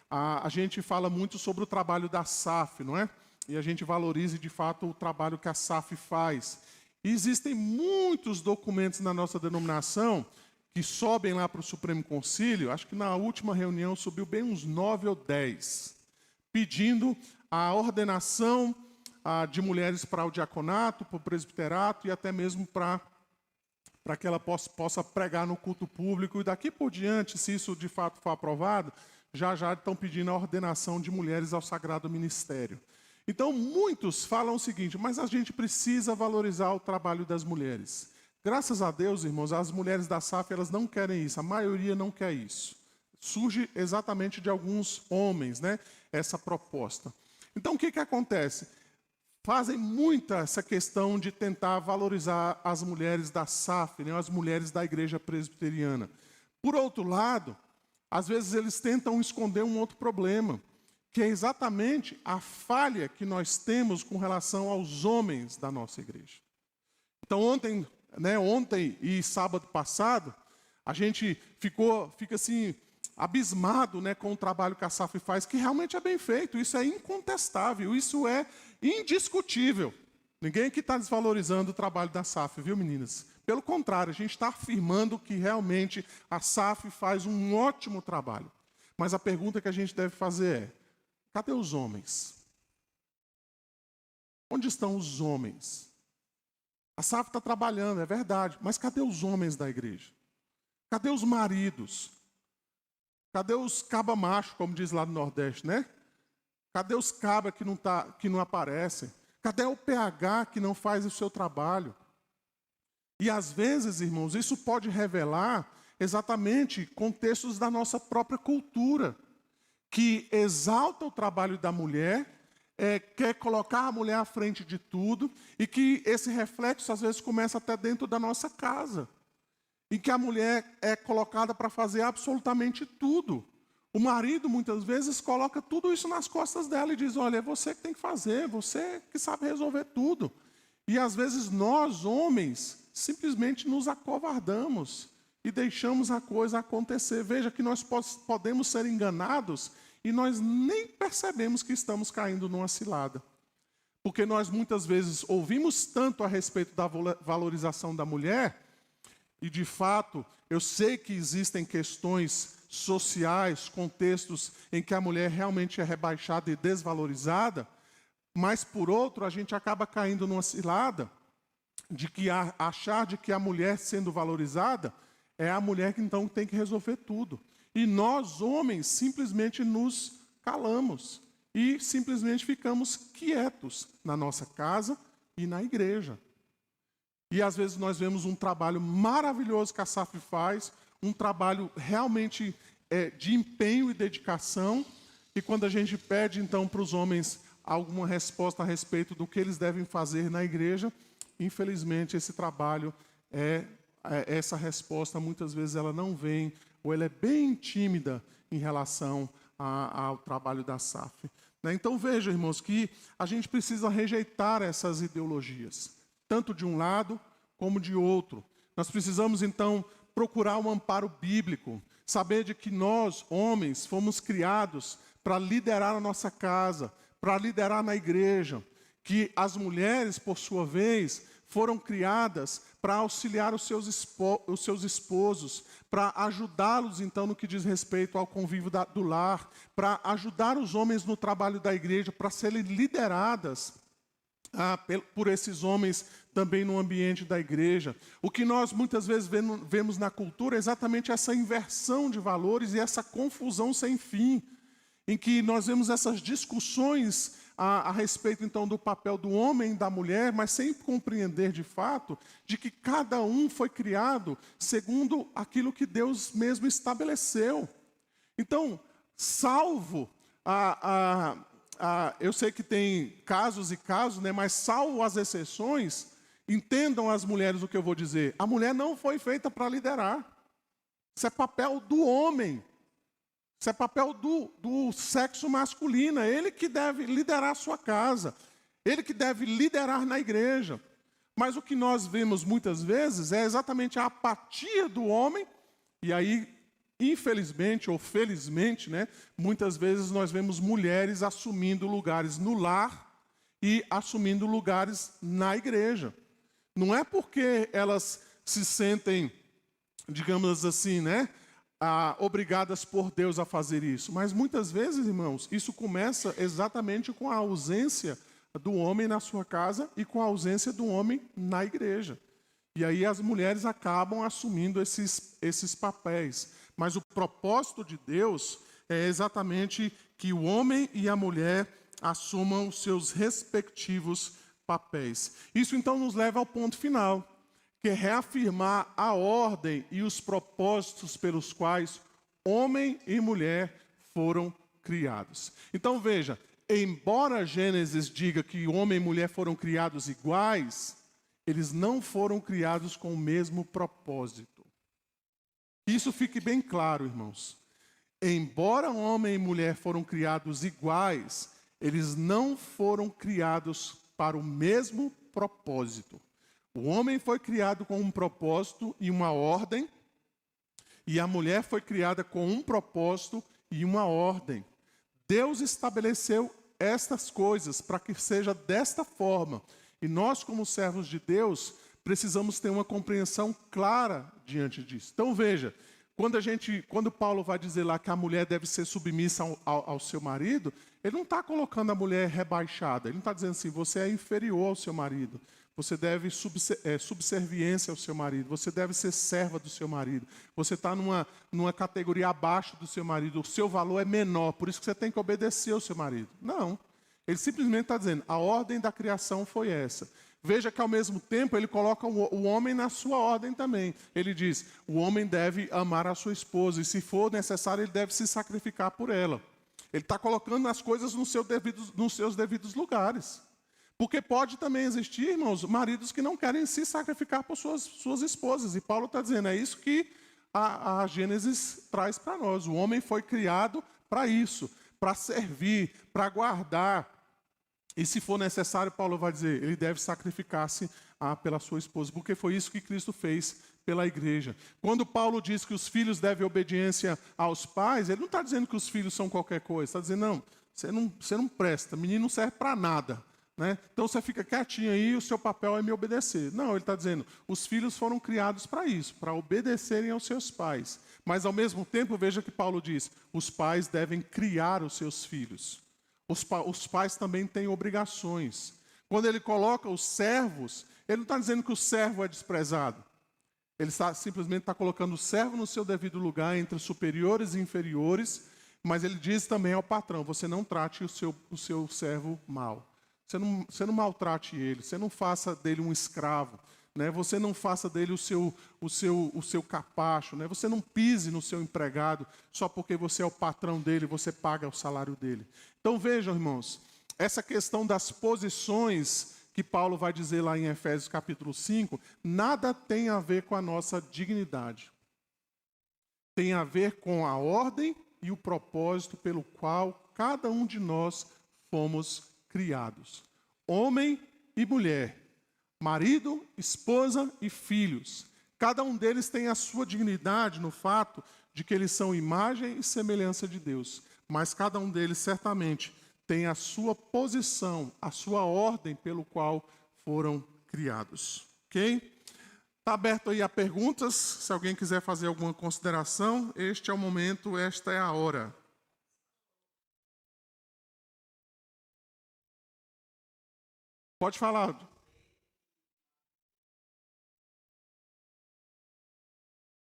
a gente fala muito sobre o trabalho da SAF, não é? E a gente valoriza, de fato, o trabalho que a SAF faz. E existem muitos documentos na nossa denominação que sobem lá para o Supremo Concílio. Acho que na última reunião subiu bem uns 9 ou 10, pedindo a ordenação de mulheres para o diaconato, para o presbiterato e até mesmo para que ela possa pregar no culto público. E daqui por diante, se isso de fato for aprovado, já estão pedindo a ordenação de mulheres ao sagrado ministério. Então, muitos falam o seguinte, mas a gente precisa valorizar o trabalho das mulheres. Graças a Deus, irmãos, as mulheres da SAF, elas não querem isso, a maioria não quer isso. Surge exatamente de alguns homens, né, essa proposta. Então, o que acontece? Fazem muita essa questão de tentar valorizar as mulheres da SAF, né, as mulheres da igreja presbiteriana. Por outro lado, às vezes eles tentam esconder um outro problema, que é exatamente a falha que nós temos com relação aos homens da nossa igreja. Então, ontem e sábado passado, a gente fica assim, abismado, né, com o trabalho que a SAF faz, que realmente é bem feito, isso é incontestável, isso é indiscutível. Ninguém aqui está desvalorizando o trabalho da SAF, viu, meninas? Pelo contrário, a gente está afirmando que realmente a SAF faz um ótimo trabalho. Mas a pergunta que a gente deve fazer é, cadê os homens? Onde estão os homens? A SAF está trabalhando, é verdade, mas cadê os homens da igreja? Cadê os maridos? Cadê os caba macho, como diz lá no Nordeste, né? Cadê os caba que não aparecem? Cadê o PH que não faz o seu trabalho? E às vezes, irmãos, isso pode revelar exatamente contextos da nossa própria cultura, que exalta o trabalho da mulher, quer colocar a mulher à frente de tudo, e que esse reflexo às vezes começa até dentro da nossa casa, em que a mulher é colocada para fazer absolutamente tudo. O marido, muitas vezes, coloca tudo isso nas costas dela e diz, olha, é você que tem que fazer, você que sabe resolver tudo. E às vezes nós, homens, simplesmente nos acovardamos e deixamos a coisa acontecer. Veja que nós podemos ser enganados e nós nem percebemos que estamos caindo numa cilada. Porque nós muitas vezes ouvimos tanto a respeito da valorização da mulher, e de fato, eu sei que existem questões sociais, contextos em que a mulher realmente é rebaixada e desvalorizada, mas por outro, a gente acaba caindo numa cilada de que achar de que a mulher sendo valorizada é a mulher que então tem que resolver tudo. E nós, homens, simplesmente nos calamos e simplesmente ficamos quietos na nossa casa e na igreja. E às vezes nós vemos um trabalho maravilhoso que a SAF faz, um trabalho realmente de empenho e dedicação. E quando a gente pede então para os homens alguma resposta a respeito do que eles devem fazer na igreja, infelizmente esse trabalho essa resposta muitas vezes ela não vem, ou ela é bem tímida em relação ao trabalho da SAF. Então veja, irmãos, que a gente precisa rejeitar essas ideologias, tanto de um lado como de outro. Nós precisamos então procurar um amparo bíblico, saber de que nós, homens, fomos criados para liderar a nossa casa, para liderar na igreja, que as mulheres, por sua vez, foram criadas para auxiliar os seus esposos, para ajudá-los, então, no que diz respeito ao convívio do lar, para ajudar os homens no trabalho da igreja, para serem lideradas por esses homens também no ambiente da igreja. O que nós muitas vezes vemos na cultura é exatamente essa inversão de valores e essa confusão sem fim, em que nós vemos essas discussões a respeito, então, do papel do homem e da mulher, mas sem compreender, de fato, de que cada um foi criado segundo aquilo que Deus mesmo estabeleceu. Então, salvo eu sei que tem casos e casos, né, mas salvo as exceções, entendam as mulheres o que eu vou dizer. A mulher não foi feita para liderar. Isso é papel do homem. Isso é papel do sexo masculino. É ele que deve liderar a sua casa. Ele que deve liderar na igreja. Mas o que nós vemos muitas vezes é exatamente a apatia do homem. E aí, infelizmente ou felizmente, né, muitas vezes nós vemos mulheres assumindo lugares no lar e assumindo lugares na igreja. Não é porque elas se sentem, digamos assim, né, obrigadas por Deus a fazer isso. Mas muitas vezes, irmãos, isso começa exatamente com a ausência do homem na sua casa e com a ausência do homem na igreja. E aí as mulheres acabam assumindo esses papéis. Mas o propósito de Deus é exatamente que o homem e a mulher assumam seus respectivos papéis. Isso então nos leva ao ponto final, que é reafirmar a ordem e os propósitos pelos quais homem e mulher foram criados. Então veja, embora Gênesis diga que homem e mulher foram criados iguais, eles não foram criados com o mesmo propósito. Isso fique bem claro, irmãos. Embora homem e mulher foram criados iguais, eles não foram criados para o mesmo propósito. O homem foi criado com um propósito e uma ordem, e a mulher foi criada com um propósito e uma ordem. Deus estabeleceu estas coisas para que seja desta forma. E nós, como servos de Deus, precisamos ter uma compreensão clara diante disso. Então veja, quando Paulo vai dizer lá que a mulher deve ser submissa ao seu marido, ele não está colocando a mulher rebaixada. Ele não está dizendo assim, você é inferior ao seu marido. Você deve subserviência ao seu marido. Você deve ser serva do seu marido. Você está numa categoria abaixo do seu marido. O seu valor é menor, por isso que você tem que obedecer ao seu marido. Não. Ele simplesmente está dizendo, a ordem da criação foi essa. Veja que ao mesmo tempo ele coloca o homem na sua ordem também. Ele diz, o homem deve amar a sua esposa e se for necessário ele deve se sacrificar por ela. Ele está colocando as coisas nos seus devidos lugares. Porque pode também existir, irmãos, maridos que não querem se sacrificar por suas esposas. E Paulo está dizendo, é isso que a Gênesis traz para nós. O homem foi criado para isso, para servir, para guardar. E se for necessário, Paulo vai dizer, ele deve sacrificar-se pela sua esposa, porque foi isso que Cristo fez pela igreja. Quando Paulo diz que os filhos devem obediência aos pais, ele não está dizendo que os filhos são qualquer coisa, está dizendo, não, você não presta, menino não serve para nada. Né? Então você fica quietinho aí e o seu papel é me obedecer. Não, ele está dizendo, os filhos foram criados para isso, para obedecerem aos seus pais. Mas ao mesmo tempo, veja que Paulo diz, os pais devem criar os seus filhos. Os pais também têm obrigações. Quando ele coloca os servos, ele não está dizendo que o servo é desprezado. Ele simplesmente está colocando o servo no seu devido lugar, entre superiores e inferiores, mas ele diz também ao patrão, você não trate o seu servo mal. Você não maltrate ele, você não faça dele um escravo. né? Você não faça dele o seu capacho, né? Você não pise no seu empregado só porque você é o patrão dele, você paga o salário dele. Então vejam, irmãos, essa questão das posições que Paulo vai dizer lá em Efésios capítulo 5, nada tem a ver com a nossa dignidade. Tem a ver com a ordem e o propósito pelo qual cada um de nós fomos criados. Homem e mulher, marido, esposa e filhos. Cada um deles tem a sua dignidade no fato de que eles são imagem e semelhança de Deus. Mas cada um deles certamente tem a sua posição, a sua ordem pelo qual foram criados. Ok? Está aberto aí a perguntas. Se alguém quiser fazer alguma consideração, este é o momento, esta é a hora. Pode falar.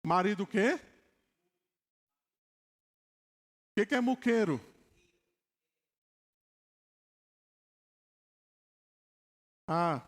Marido o quê? O que é muqueiro? Ah,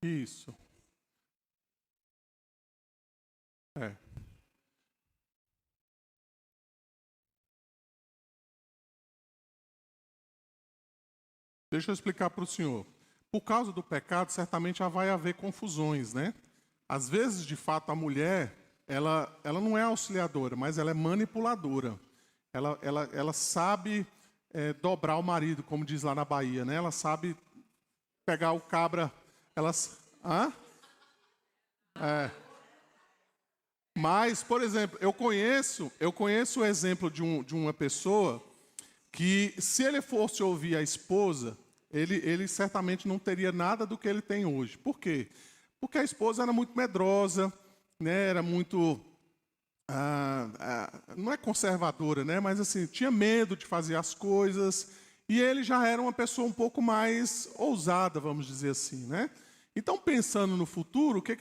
isso. É. Deixa eu explicar para o senhor. Por causa do pecado, certamente já vai haver confusões, né? Às vezes, de fato, a mulher, ela não é auxiliadora, mas ela é manipuladora. Ela sabe dobrar o marido, como diz lá na Bahia, né? Ela sabe pegar o cabra. Hã? Mas, por exemplo, eu conheço o exemplo de uma pessoa que, se ele fosse ouvir a esposa, ele certamente não teria nada do que ele tem hoje. Por quê? Porque a esposa era muito medrosa, né? Era muito, não é conservadora, né? Mas assim, tinha medo de fazer as coisas, e ele já era uma pessoa um pouco mais ousada, vamos dizer assim, né? Então, pensando no futuro, o que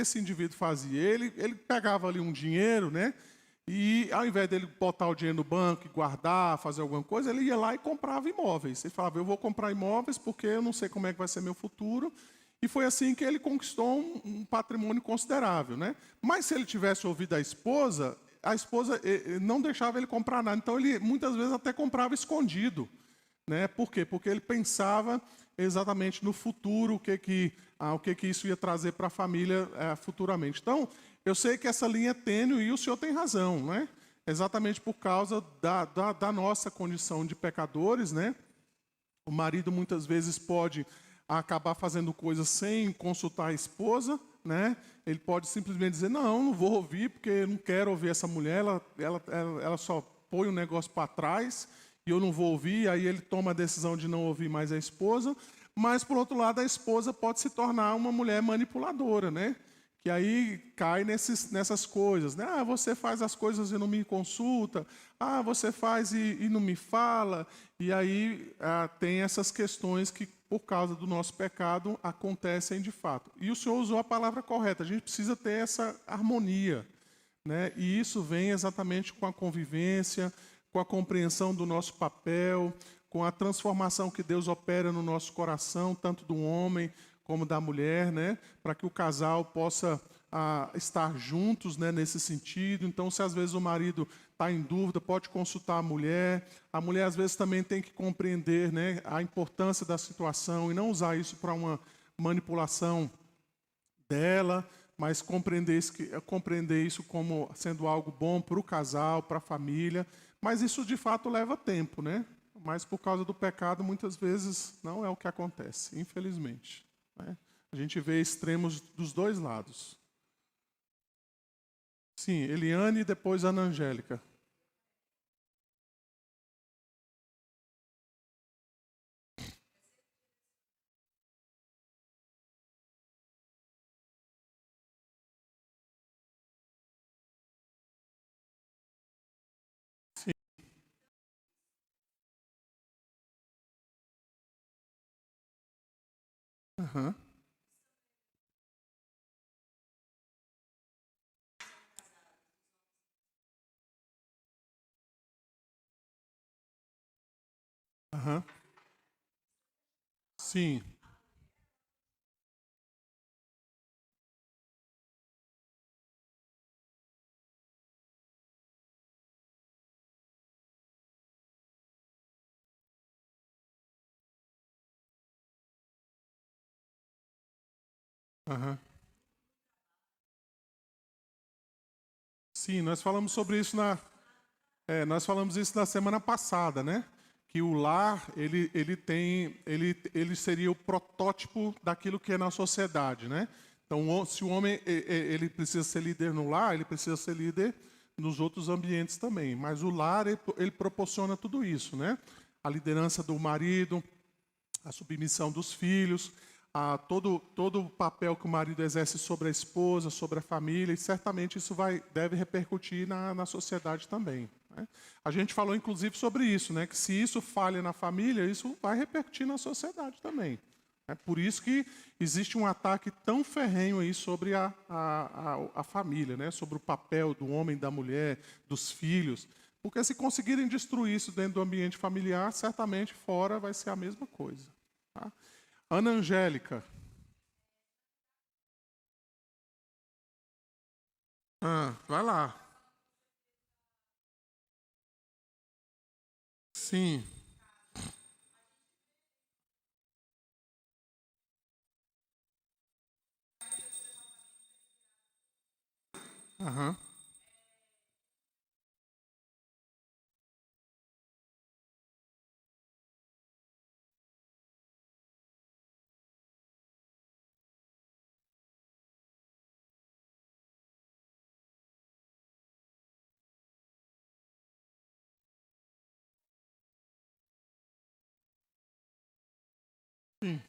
esse indivíduo fazia? Ele pegava ali um dinheiro, né? E ao invés dele botar o dinheiro no banco e guardar, fazer alguma coisa, ele ia lá e comprava imóveis. Ele falava, eu vou comprar imóveis porque eu não sei como é que vai ser meu futuro. E foi assim que ele conquistou um patrimônio considerável, né? Mas se ele tivesse ouvido a esposa não deixava ele comprar nada. Então, ele muitas vezes até comprava escondido. Né? Por quê? Porque ele pensava exatamente no futuro, o que isso ia trazer para a família futuramente. Então, eu sei que essa linha é tênue e o senhor tem razão, né? Exatamente por causa da nossa condição de pecadores, né? O marido muitas vezes pode acabar fazendo coisas sem consultar a esposa, né? Ele pode simplesmente dizer, não vou ouvir, porque eu não quero ouvir essa mulher, ela só põe o negócio para trás, e eu não vou ouvir, aí ele toma a decisão de não ouvir mais a esposa, mas, por outro lado, a esposa pode se tornar uma mulher manipuladora, né? Que aí cai nessas coisas, né? Você faz as coisas e não me consulta, você faz e não me fala, e aí tem essas questões que, por causa do nosso pecado, acontecem de fato. E o senhor usou a palavra correta, a gente precisa ter essa harmonia, né? E isso vem exatamente com a convivência, com a compreensão do nosso papel, com a transformação que Deus opera no nosso coração, tanto do homem como da mulher, né? Para que o casal possa estar juntos, né, nesse sentido. Então, se às vezes o marido está em dúvida, pode consultar a mulher. A mulher, às vezes, também tem que compreender, né, a importância da situação e não usar isso para manipulação dela, mas compreender isso como sendo algo bom para o casal, para a família. Mas isso, de fato, leva tempo, né? Mas por causa do pecado, muitas vezes não é o que acontece, infelizmente, né? A gente vê extremos dos dois lados. Sim, Eliane e depois Ana Angélica. Sim. Aham. Aham. Sim. Aham. Sim, nós falamos sobre isso nós falamos isso na semana passada, né? Que o lar, ele seria o protótipo daquilo que é na sociedade, né? Então, se o homem ele precisa ser líder no lar, ele precisa ser líder nos outros ambientes também. Mas o lar, ele proporciona tudo isso, né? A liderança do marido, a submissão dos filhos, todo o papel que o marido exerce sobre a esposa, sobre a família, e certamente isso deve repercutir na sociedade também, né? A gente falou, inclusive, sobre isso, né? Que se isso falha na família, isso vai repercutir na sociedade também. É por isso que existe um ataque tão ferrenho aí sobre a família, né? Sobre o papel do homem, da mulher, dos filhos. Porque se conseguirem destruir isso dentro do ambiente familiar, certamente fora vai ser a mesma coisa, tá? Ana Angélica. Vai lá. Sim. Aham. Sim.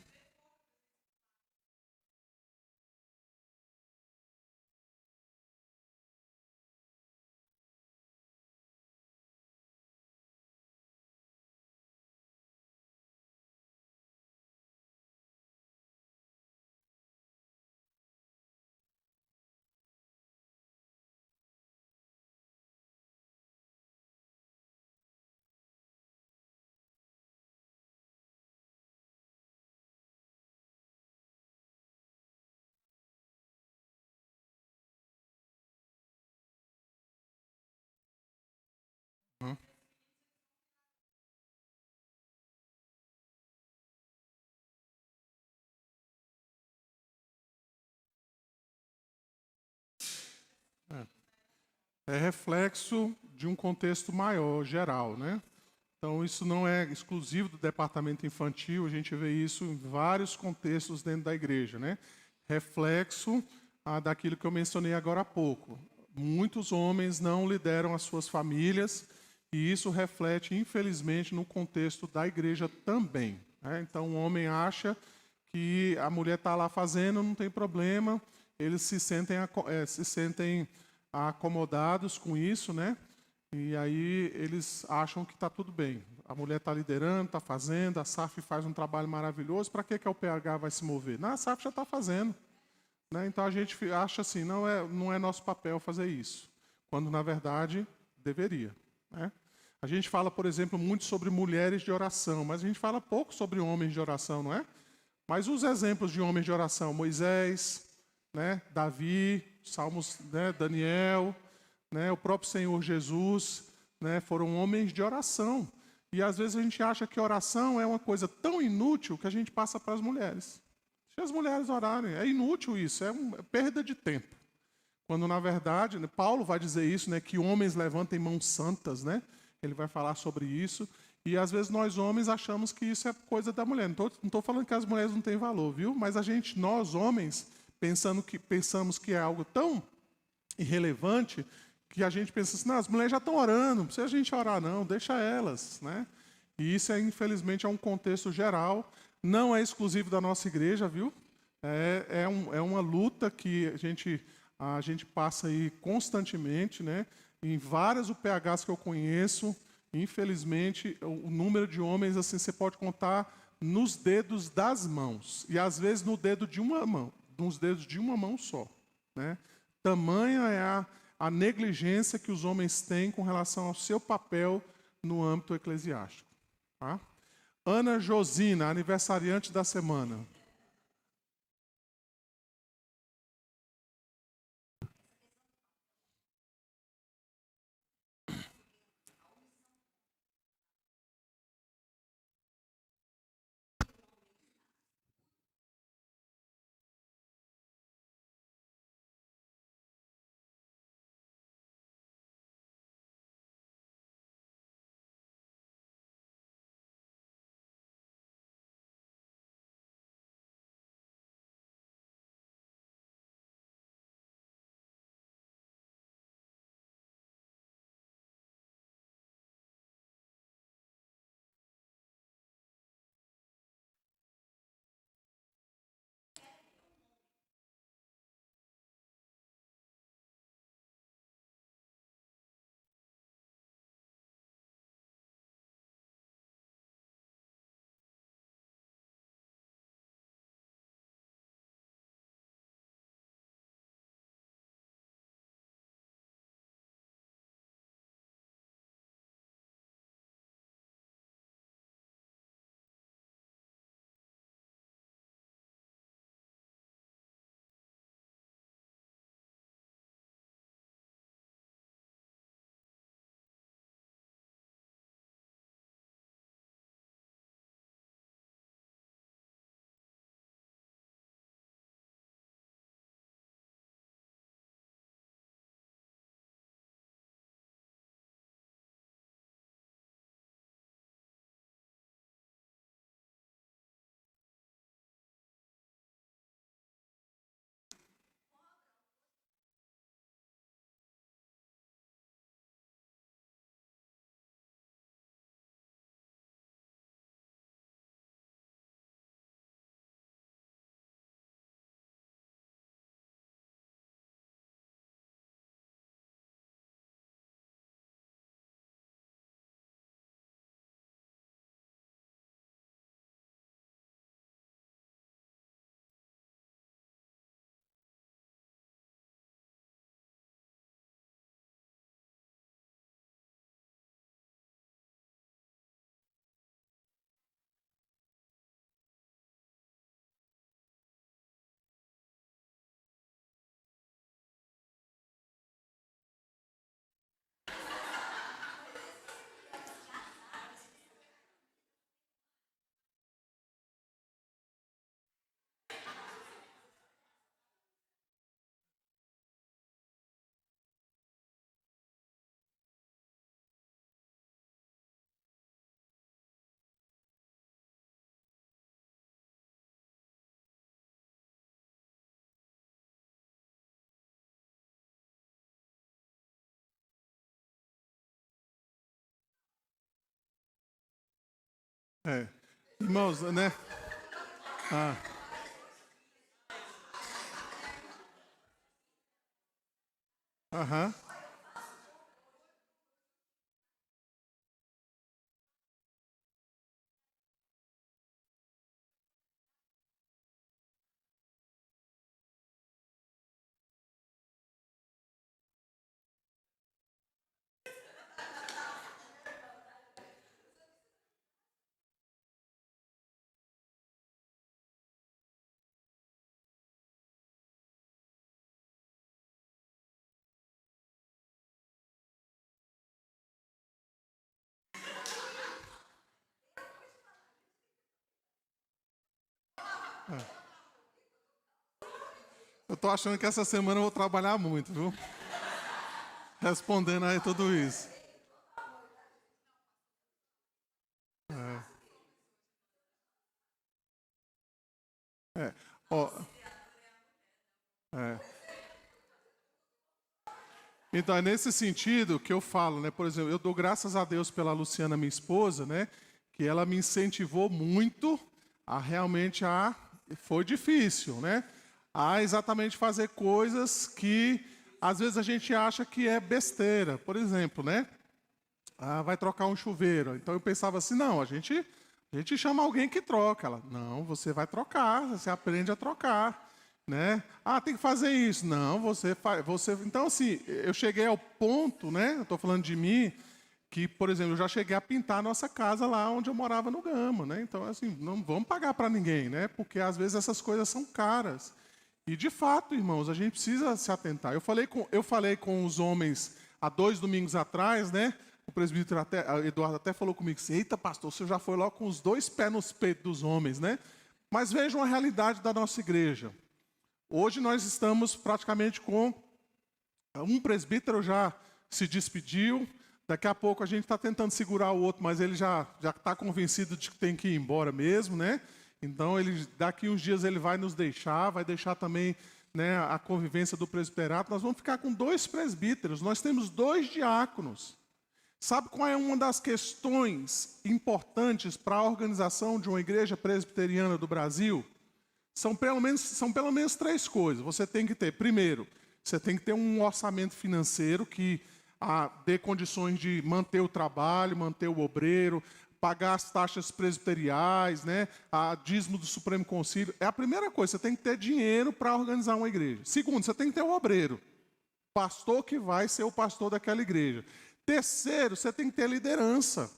Aham. É reflexo de um contexto maior, geral, né? Então, isso não é exclusivo do departamento infantil, a gente vê isso em vários contextos dentro da igreja, né? Reflexo daquilo que eu mencionei agora há pouco. Muitos homens não lideram as suas famílias e isso reflete, infelizmente, no contexto da igreja também, né? Então, o homem acha que a mulher está lá fazendo, não tem problema, eles se sentem acomodados com isso, né? E aí eles acham que está tudo bem. A mulher está liderando, está fazendo, a SAF faz um trabalho maravilhoso, para que o PH vai se mover? Não, a SAF já está fazendo, né? Então a gente acha assim, não é nosso papel fazer isso, quando na verdade deveria, né? A gente fala, por exemplo, muito sobre mulheres de oração, mas a gente fala pouco sobre homens de oração, não é? Mas os exemplos de homens de oração, Moisés, né, Davi, Salmos, né, Daniel, né, o próprio Senhor Jesus, né, foram homens de oração. E às vezes a gente acha que oração é uma coisa tão inútil que a gente passa para as mulheres. Deixa as mulheres orarem. É inútil isso, é perda de tempo. Quando, na verdade, né, Paulo vai dizer isso, né, que homens levantem mãos santas, né? Ele vai falar sobre isso. E, às vezes, nós homens achamos que isso é coisa da mulher. Não estou falando que as mulheres não têm valor, viu? Mas nós homens, pensamos que é algo tão irrelevante que a gente pensa assim, não, as mulheres já estão orando, não precisa a gente orar não, deixa elas, né? E isso, infelizmente, é um contexto geral, não é exclusivo da nossa igreja, viu? É uma luta que a gente passa aí constantemente, né? Em várias UPHs que eu conheço, infelizmente, o número de homens, assim, você pode contar nos dedos das mãos, e às vezes no dedo de uma mão, nos dedos de uma mão só, né? Tamanha é a negligência que os homens têm com relação ao seu papel no âmbito eclesiástico. Tá? Ana Josina, aniversariante da semana. É. Irmãos, né? Ah, aham. Eu tô achando que essa semana eu vou trabalhar muito, viu? Respondendo aí tudo isso. É. Ó, é. Então, é nesse sentido que eu falo, né? Por exemplo, eu dou graças a Deus pela Luciana, minha esposa, né? Que ela me incentivou muito a realmente a... Foi difícil, né? A exatamente fazer coisas que às vezes a gente acha que é besteira. Por exemplo, né? Ah, vai trocar um chuveiro. Então eu pensava assim, não, a gente chama alguém que troca. Ela, não, você vai trocar, você aprende a trocar, né? Ah, tem que fazer isso. Não, você faz, você. Então assim, eu cheguei ao ponto, né? Eu estou falando de mim, que, por exemplo, eu já cheguei a pintar a nossa casa lá onde eu morava no Gama, né? Então assim, não vamos pagar para ninguém, né? Porque às vezes essas coisas são caras. E de fato, irmãos, a gente precisa se atentar. Eu falei com os homens há 2 domingos atrás, né? O presbítero Eduardo até falou comigo assim, eita pastor, você já foi logo com os 2 pés nos peitos dos homens, né? Mas vejam a realidade da nossa igreja. Hoje nós estamos praticamente com um presbítero já se despediu, daqui a pouco a gente está tentando segurar o outro, mas ele já está convencido de que tem que ir embora mesmo, né? Então, daqui uns dias ele vai nos deixar, vai deixar também, né, a convivência do presbiterato. Nós vamos ficar com 2 presbíteros, nós temos 2 diáconos. Sabe qual é uma das questões importantes para a organização de uma igreja presbiteriana do Brasil? São pelo menos 3 coisas. Você tem que ter, primeiro, você tem que ter um orçamento financeiro que dê condições de manter o trabalho, manter o obreiro, pagar as taxas presbiteriais, né, a dízimo do Supremo Concílio. É a primeira coisa, você tem que ter dinheiro para organizar uma igreja. Segundo, você tem que ter o obreiro, pastor que vai ser o pastor daquela igreja. Terceiro, você tem que ter liderança.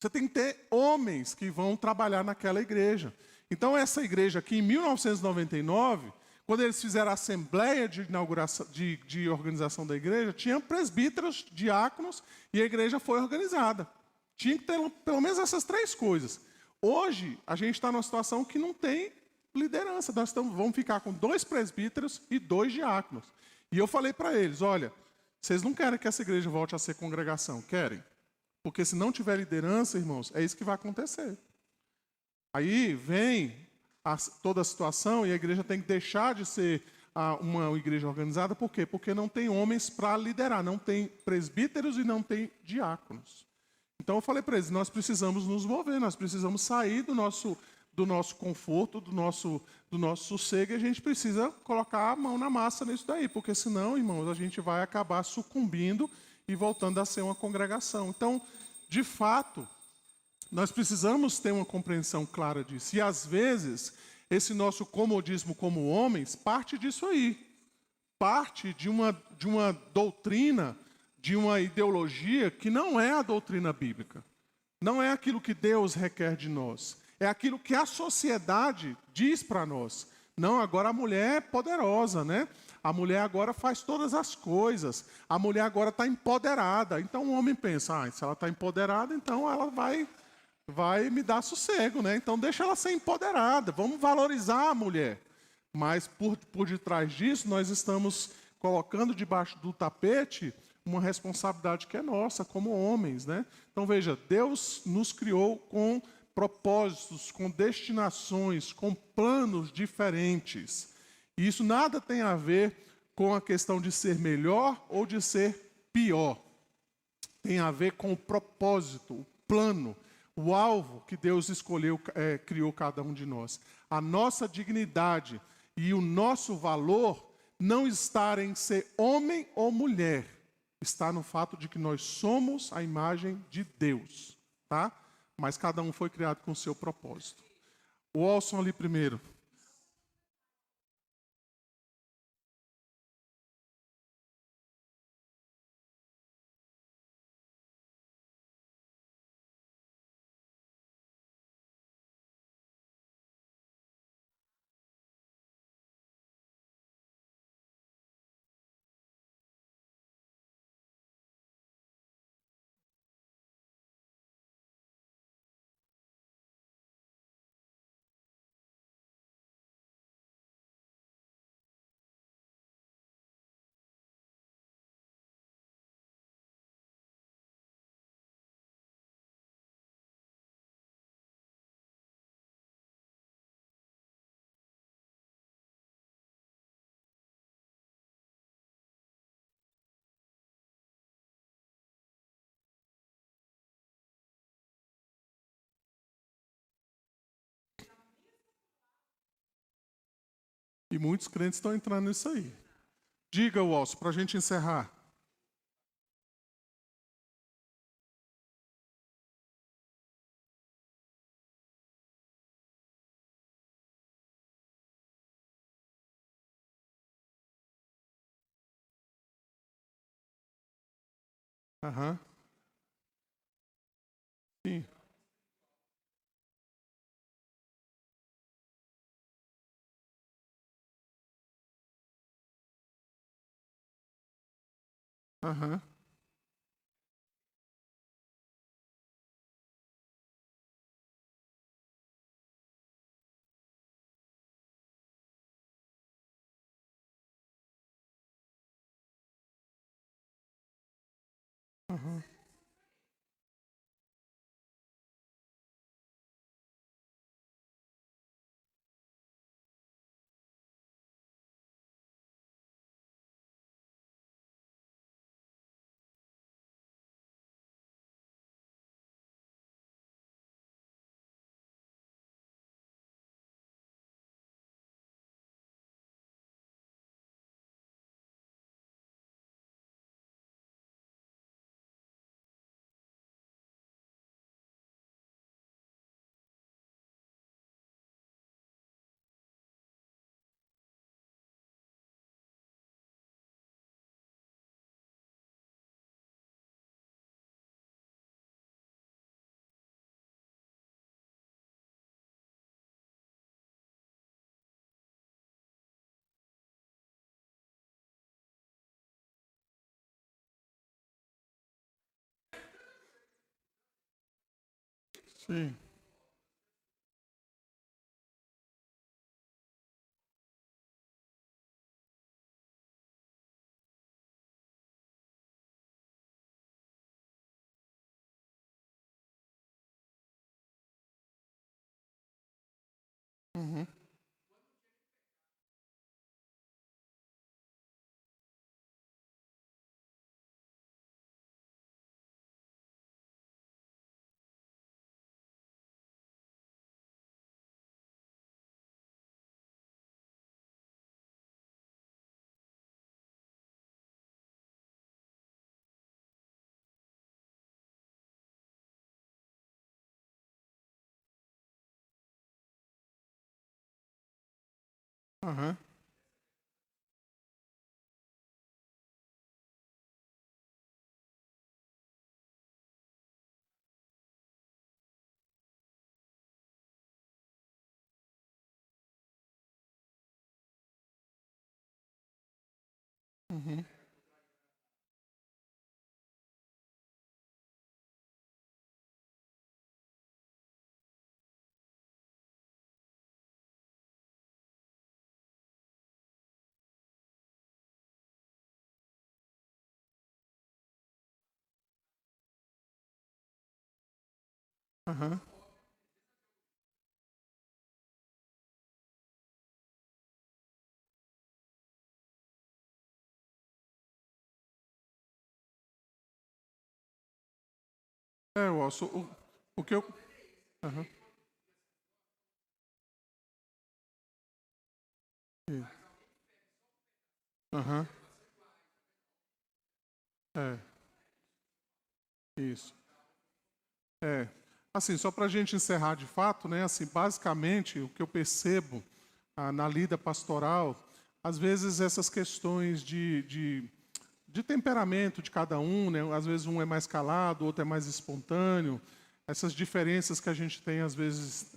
Você tem que ter homens que vão trabalhar naquela igreja. Então, essa igreja aqui, em 1999, quando eles fizeram a assembleia de inauguração, de organização da igreja, tinha presbíteros, diáconos, e a igreja foi organizada. Tinha que ter pelo menos essas 3 coisas. Hoje, a gente está numa situação que não tem liderança. Vamos ficar com 2 presbíteros e 2 diáconos. E eu falei para eles, olha, vocês não querem que essa igreja volte a ser congregação, querem? Porque se não tiver liderança, irmãos, é isso que vai acontecer. Aí vem toda a situação e a igreja tem que deixar de ser uma igreja organizada. Por quê? Porque não tem homens para liderar, não tem presbíteros e não tem diáconos. Então eu falei para eles, nós precisamos nos mover, nós precisamos sair do nosso conforto, do nosso sossego, e a gente precisa colocar a mão na massa nisso daí, porque senão, irmãos, a gente vai acabar sucumbindo e voltando a ser uma congregação. Então, de fato, nós precisamos ter uma compreensão clara disso. E às vezes, esse nosso comodismo como homens parte disso aí. Parte de uma doutrina, de uma ideologia que não é a doutrina bíblica. Não é aquilo que Deus requer de nós. É aquilo que a sociedade diz para nós. Não, agora a mulher é poderosa, né? A mulher agora faz todas as coisas. A mulher agora está empoderada. Então o homem pensa, se ela está empoderada, então ela vai me dar sossego, né? Então deixa ela ser empoderada. Vamos valorizar a mulher. Mas por detrás disso, nós estamos colocando debaixo do tapete uma responsabilidade que é nossa, como homens, né? Então veja, Deus nos criou com propósitos, com destinações, com planos diferentes. E isso nada tem a ver com a questão de ser melhor ou de ser pior. Tem a ver com o propósito, o plano, o alvo que Deus escolheu, criou cada um de nós. A nossa dignidade e o nosso valor não está em ser homem ou mulher, está no fato de que nós somos a imagem de Deus, tá? Mas cada um foi criado com o seu propósito. O Olson ali primeiro. E muitos crentes estão entrando nisso aí. Diga, Walso, para a gente encerrar. Aham. Sim. Aham. Aham. Sim. Uhum. Aham. Uhum. Aham. Walso, o que eu... Aham. Sim. Aham. É, isso. É. Assim, só para a gente encerrar de fato, né? Assim, basicamente, o que eu percebo na lida pastoral, às vezes essas questões de temperamento de cada um, né? Às vezes um é mais calado, o outro é mais espontâneo. Essas diferenças que a gente tem, às vezes,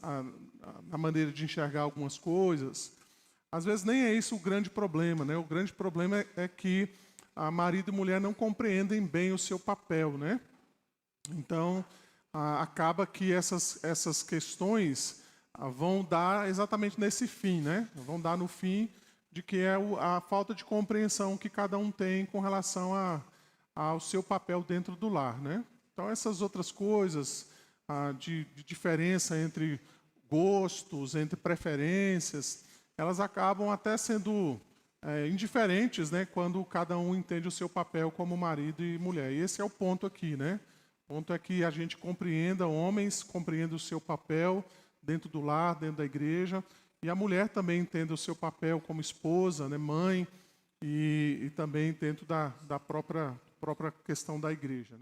na maneira de enxergar algumas coisas. Às vezes nem é isso o grande problema, né? O grande problema é que a marido e mulher não compreendem bem o seu papel, né? Então, acaba que essas questões vão dar exatamente nesse fim, né? Vão dar no fim de que é a falta de compreensão que cada um tem com relação ao seu papel dentro do lar, né? Então, essas outras coisas de diferença entre gostos, entre preferências, elas acabam até sendo indiferentes, né? Quando cada um entende o seu papel como marido e mulher. E esse é o ponto aqui, né? O ponto é que a gente compreenda, homens, compreenda o seu papel dentro do lar, dentro da igreja, E a mulher também entenda o seu papel como esposa, né, mãe, e também dentro da própria questão da igreja, né?